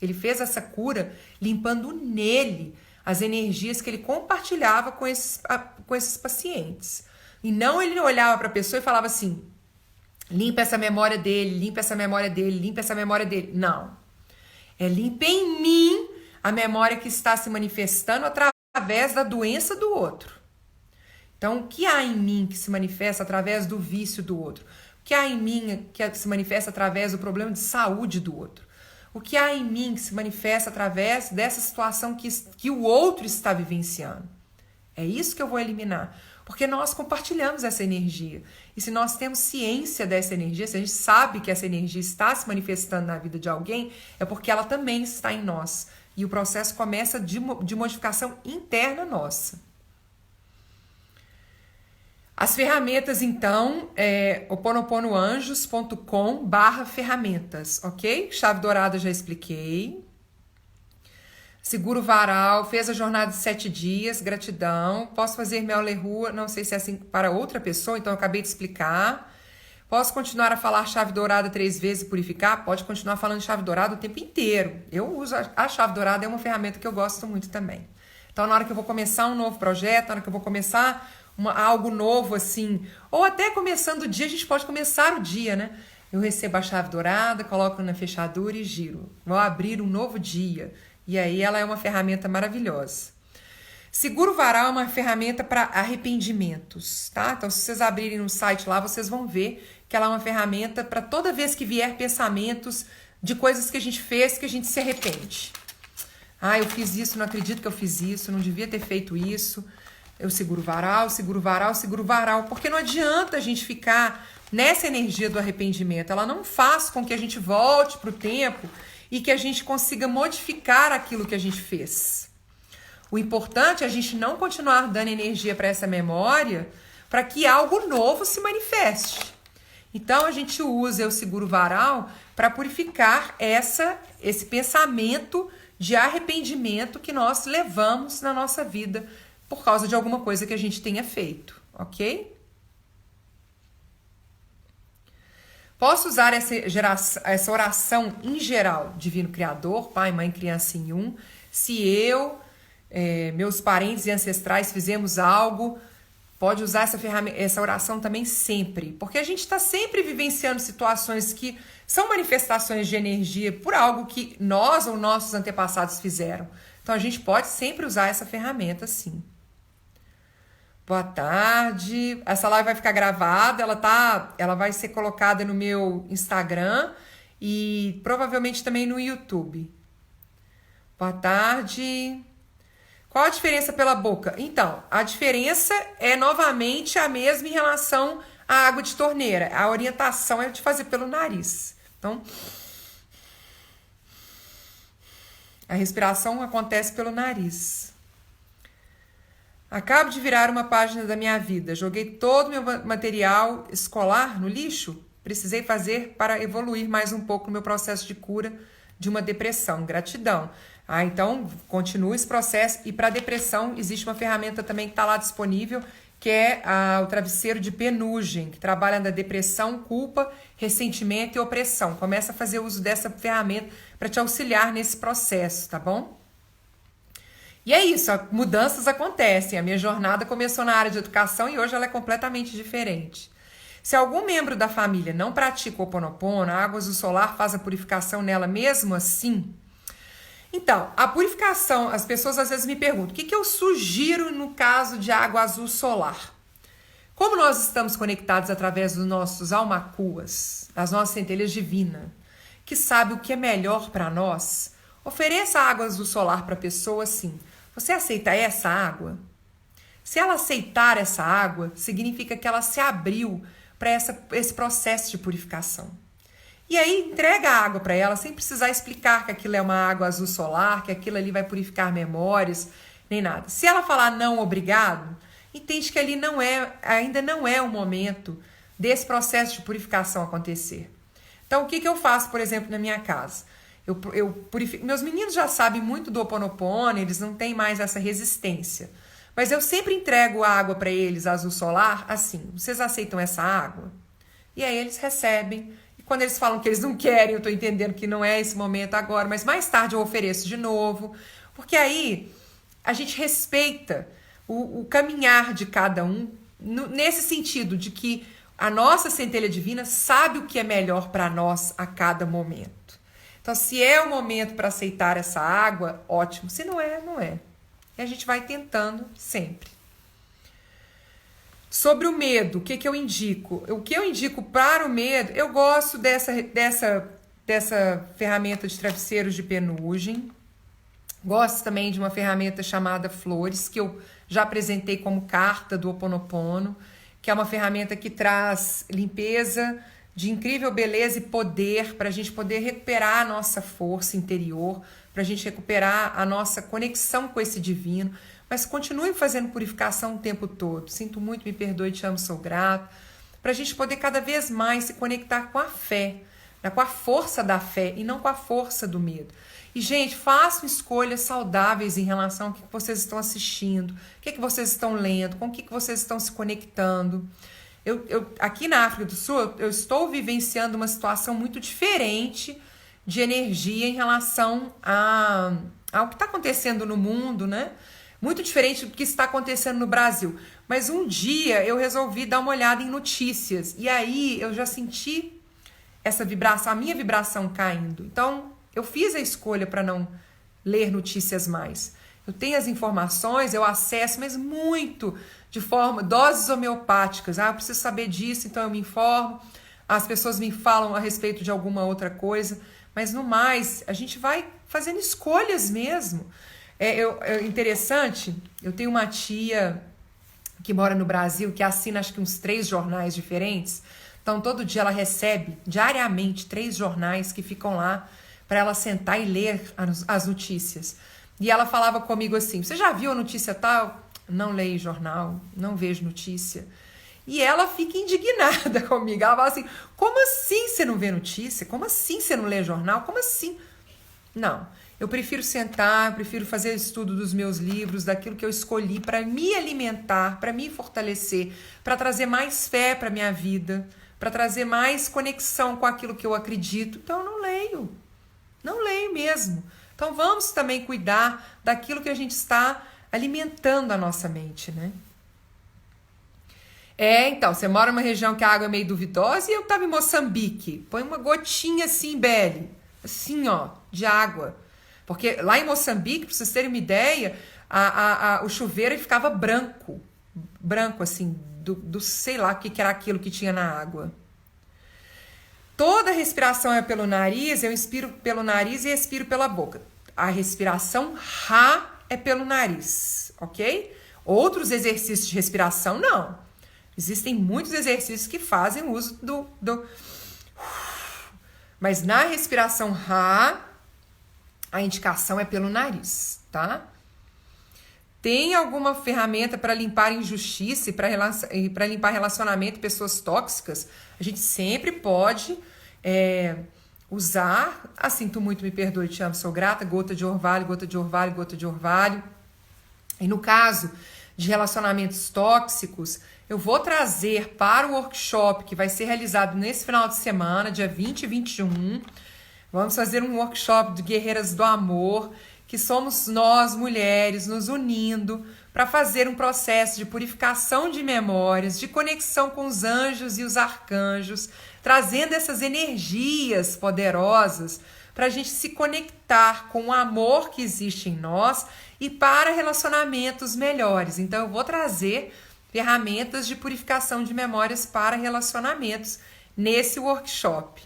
ele fez essa cura limpando nele as energias que ele compartilhava com esses pacientes. E não ele olhava para a pessoa e falava assim, limpa essa memória dele, limpa essa memória dele, limpa essa memória dele. Não. É limpa em mim a memória que está se manifestando através da doença do outro. Então, o que há em mim que se manifesta através do vício do outro? O que há em mim que se manifesta através do problema de saúde do outro? O que há em mim que se manifesta através dessa situação que o outro está vivenciando? É isso que eu vou eliminar. Porque nós compartilhamos essa energia. E se nós temos ciência dessa energia, se a gente sabe que essa energia está se manifestando na vida de alguém, é porque ela também está em nós. E o processo começa de modificação interna nossa. As ferramentas, então, é hoponoponoanjos.com/ferramentas, ok? Chave dourada já expliquei. Seguro varal, fez a jornada de 7 dias, gratidão. Posso fazer Mel Le Rua, não sei se é assim para outra pessoa, então eu acabei de explicar. Posso continuar a falar chave dourada 3 vezes e purificar? Pode continuar falando chave dourada o tempo inteiro. Eu uso a chave dourada, é uma ferramenta que eu gosto muito também. Então, na hora que eu vou começar um novo projeto, na hora que eu vou começar algo novo assim, ou até começando o dia, a gente pode começar o dia, né? Eu recebo a chave dourada, coloco na fechadura e giro. Vou abrir um novo dia. E aí ela é uma ferramenta maravilhosa. Seguro varal é uma ferramenta para arrependimentos, tá? Então, se vocês abrirem no site lá, vocês vão ver que ela é uma ferramenta para toda vez que vier pensamentos de coisas que a gente fez, que a gente se arrepende. Ah, eu fiz isso, não acredito que eu fiz isso, não devia ter feito isso. Eu seguro varal, seguro varal, seguro varal. Porque não adianta a gente ficar nessa energia do arrependimento. Ela não faz com que a gente volte para o tempo e que a gente consiga modificar aquilo que a gente fez. O importante é a gente não continuar dando energia para essa memória para que algo novo se manifeste. Então, a gente usa o seguro varal para purificar esse pensamento de arrependimento que nós levamos na nossa vida por causa de alguma coisa que a gente tenha feito, ok? Posso usar essa oração em geral, Divino Criador, Pai, Mãe, Criança em Um, se eu, meus parentes e ancestrais fizemos algo, pode usar essa oração também sempre, porque a gente está sempre vivenciando situações que são manifestações de energia por algo que nós ou nossos antepassados fizeram. Então, a gente pode sempre usar essa ferramenta, sim. Boa tarde. Essa live vai ficar gravada, ela vai ser colocada no meu Instagram e provavelmente também no YouTube. Boa tarde. Qual a diferença pela boca? Então, a diferença é novamente a mesma em relação à água de torneira. A orientação é de fazer pelo nariz. Então, a respiração acontece pelo nariz. Acabo de virar uma página da minha vida. Joguei todo o meu material escolar no lixo. Precisei fazer para evoluir mais um pouco no meu processo de cura de uma depressão. Gratidão. Então, continua esse processo. E para depressão, existe uma ferramenta também que está lá disponível, que é o travesseiro de penugem, que trabalha na depressão, culpa, ressentimento e opressão. Começa a fazer uso dessa ferramenta para te auxiliar nesse processo, tá bom? E é isso, mudanças acontecem. A minha jornada começou na área de educação e hoje ela é completamente diferente. Se algum membro da família não pratica o Ho'oponopono, a água azul solar faz a purificação nela mesmo assim? Então, a purificação, as pessoas às vezes me perguntam, o que eu sugiro no caso de água azul solar? Como nós estamos conectados através dos nossos almacuas, das nossas centelhas divinas, que sabe o que é melhor para nós, ofereça a água azul solar para a pessoa assim. Você aceita essa água? Se ela aceitar essa água, significa que ela se abriu para esse processo de purificação. E aí entrega a água para ela sem precisar explicar que aquilo é uma água azul solar, que aquilo ali vai purificar memórias, nem nada. Se ela falar não, obrigado, entende que ali ainda não é o momento desse processo de purificação acontecer. Então, o que eu faço, por exemplo, na minha casa? Eu purifico. Meus meninos já sabem muito do Ho'oponopono, eles não têm mais essa resistência. Mas eu sempre entrego a água para eles, azul solar, assim. Vocês aceitam essa água? E aí eles recebem. E quando eles falam que eles não querem, eu estou entendendo que não é esse momento agora, mas mais tarde eu ofereço de novo. Porque aí a gente respeita o caminhar de cada um, nesse sentido de que a nossa centelha divina sabe o que é melhor para nós a cada momento. Então, se é o momento para aceitar essa água, ótimo. Se não é, não é. E a gente vai tentando sempre. Sobre o medo, o que eu indico? O que eu indico para o medo, eu gosto dessa ferramenta de travesseiros de penugem. Gosto também de uma ferramenta chamada Flores, que eu já apresentei como carta do Ho'oponopono, que é uma ferramenta que traz limpeza, de incrível beleza e poder para a gente poder recuperar a nossa força interior, para a gente recuperar a nossa conexão com esse divino, mas continue fazendo purificação o tempo todo. Sinto muito, me perdoe, te amo, sou grato, para a gente poder cada vez mais se conectar com a fé, né, com a força da fé e não com a força do medo. E, gente, façam escolhas saudáveis em relação ao que vocês estão assistindo, o que vocês estão lendo, com o que vocês estão se conectando. Aqui na África do Sul, eu estou vivenciando uma situação muito diferente de energia em relação ao que está acontecendo no mundo, né? Muito diferente do que está acontecendo no Brasil. Mas um dia eu resolvi dar uma olhada em notícias. E aí eu já senti essa vibração, a minha vibração caindo. Então, eu fiz a escolha para não ler notícias mais. Eu tenho as informações, eu acesso, mas muito de forma, doses homeopáticas. Eu preciso saber disso, então eu me informo. As pessoas me falam a respeito de alguma outra coisa. Mas no mais, a gente vai fazendo escolhas mesmo. É interessante, eu tenho uma tia que mora no Brasil, que assina acho que uns 3 jornais diferentes. Então, todo dia ela recebe, diariamente, 3 jornais que ficam lá para ela sentar e ler as notícias. E ela falava comigo assim, você já viu a notícia tal? Não leio jornal, não vejo notícia. E ela fica indignada comigo. Ela fala assim, como assim você não vê notícia? Como assim você não lê jornal? Como assim? Não, eu prefiro sentar, prefiro fazer estudo dos meus livros, daquilo que eu escolhi para me alimentar, para me fortalecer, para trazer mais fé para minha vida, para trazer mais conexão com aquilo que eu acredito. Então eu não leio mesmo. Então vamos também cuidar daquilo que a gente está alimentando a nossa mente, né? Então, você mora numa região que a água é meio duvidosa e eu estava em Moçambique. Põe uma gotinha assim, Belle, assim, ó, de água. Porque lá em Moçambique, para vocês terem uma ideia, o chuveiro ficava branco. branco assim, do sei lá o que era aquilo que tinha na água. Toda respiração é pelo nariz, eu inspiro pelo nariz e expiro pela boca. A respiração Ra é pelo nariz, ok? Outros exercícios de respiração, não. Existem muitos exercícios que fazem uso do... Mas na respiração Ra, a indicação é pelo nariz, tá? Tem alguma ferramenta para limpar injustiça e para limpar relacionamento, pessoas tóxicas? A gente sempre pode usar, assim, tu muito me perdoe, te amo, sou grata, gota de orvalho, gota de orvalho, gota de orvalho. E no caso de relacionamentos tóxicos, eu vou trazer para o workshop que vai ser realizado nesse final de semana, dia 20 e 21. Vamos fazer um workshop de Guerreiras do Amor, que somos nós, mulheres, nos unindo para fazer um processo de purificação de memórias, de conexão com os anjos e os arcanjos, trazendo essas energias poderosas para a gente se conectar com o amor que existe em nós e para relacionamentos melhores. Então, eu vou trazer ferramentas de purificação de memórias para relacionamentos nesse workshop.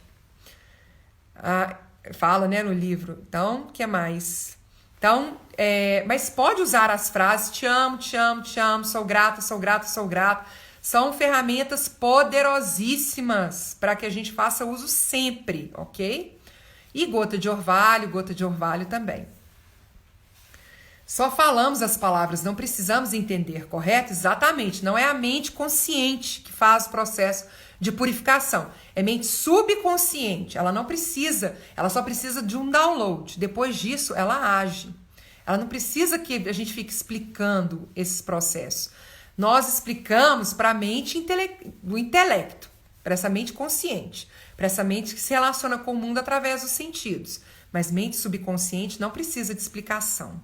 Fala, né, no livro. Então, o que mais? Então, mas pode usar as frases te amo, te amo, te amo, sou grata, sou grata, sou grata. São ferramentas poderosíssimas para que a gente faça uso sempre, ok? E gota de orvalho também. Só falamos as palavras, não precisamos entender, correto? Exatamente, não é a mente consciente que faz o processo de purificação. É mente subconsciente, ela não precisa, ela só precisa de um download. Depois disso, ela age. Ela não precisa que a gente fique explicando esses processos. Nós explicamos para a mente do intelecto, para essa mente consciente, para essa mente que se relaciona com o mundo através dos sentidos. Mas mente subconsciente não precisa de explicação.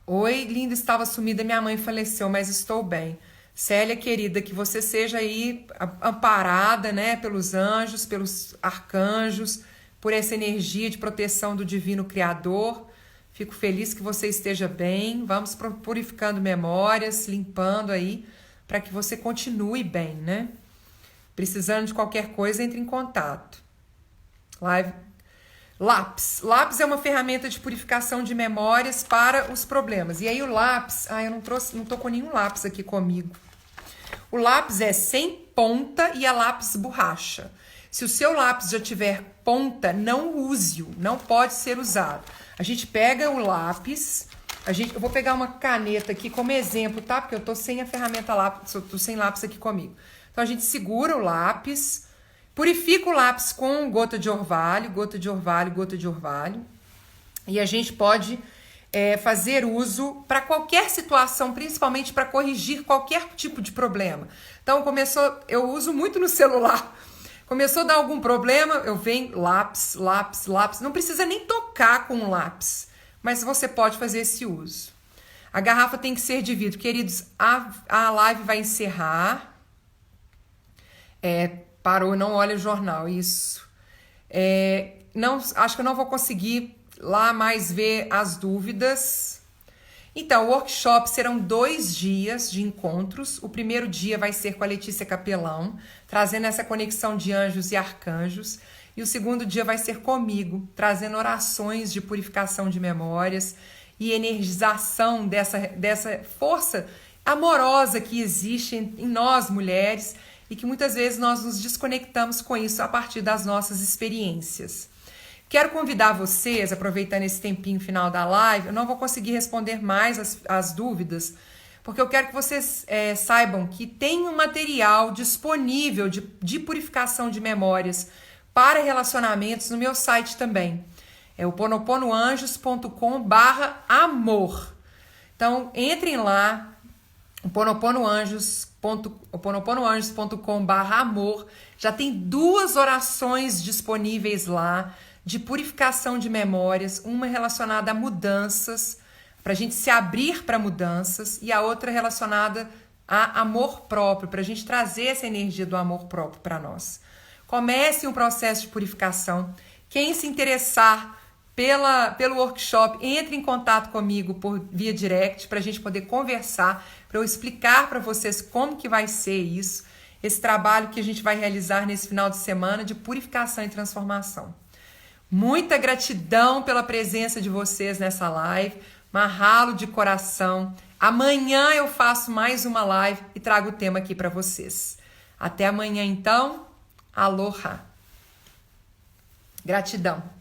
Oi, linda, estava sumida, minha mãe faleceu, mas estou bem. Célia, querida, que você seja aí amparada, né, pelos anjos, pelos arcanjos, por essa energia de proteção do Divino Criador. Fico feliz que você esteja bem. Vamos purificando memórias, limpando aí, para que você continue bem, né? Precisando de qualquer coisa, entre em contato. Lápis. Lápis é uma ferramenta de purificação de memórias para os problemas. E aí o lápis... eu não tô com nenhum lápis aqui comigo. O lápis é sem ponta e é lápis borracha. Se o seu lápis já tiver ponta, não use-o. Não pode ser usado. A gente pega o lápis... Eu vou pegar uma caneta aqui como exemplo, tá? Porque eu tô sem a ferramenta lápis, tô sem lápis aqui comigo. Então, a gente segura o lápis... Purifica o lápis com gota de orvalho, gota de orvalho, gota de orvalho. E a gente pode fazer uso para qualquer situação, principalmente para corrigir qualquer tipo de problema. Então, eu uso muito no celular. Começou a dar algum problema, eu venho lápis, lápis, lápis. Não precisa nem tocar com o lápis, mas você pode fazer esse uso. A garrafa tem que ser de vidro. Queridos, a live vai encerrar. Parou, não olha o jornal, isso. Acho que eu não vou conseguir lá mais ver as dúvidas. Então, o workshop serão 2 dias de encontros. O primeiro dia vai ser com a Letícia Capelão, trazendo essa conexão de anjos e arcanjos. E o segundo dia vai ser comigo, trazendo orações de purificação de memórias e energização dessa força amorosa que existe em nós, mulheres, e que muitas vezes nós nos desconectamos com isso a partir das nossas experiências. Quero convidar vocês, aproveitando esse tempinho final da live, eu não vou conseguir responder mais as dúvidas, porque eu quero que vocês saibam que tem um material disponível de purificação de memórias para relacionamentos no meu site também. É o ponoponoanjos.com/amor. Então, entrem lá, ponoponoanjos.com/amor. Já tem 2 orações disponíveis lá de purificação de memórias, uma relacionada a mudanças, para a gente se abrir para mudanças, e a outra relacionada a amor próprio, para a gente trazer essa energia do amor próprio para nós. Comece um processo de purificação. Quem se interessar pelo workshop, entre em contato comigo via direct para a gente poder conversar, para eu explicar para vocês como que vai ser isso, esse trabalho que a gente vai realizar nesse final de semana de purificação e transformação. Muita gratidão pela presença de vocês nessa live, Mahalo de coração. Amanhã eu faço mais uma live e trago o tema aqui para vocês. Até amanhã então, aloha. Gratidão.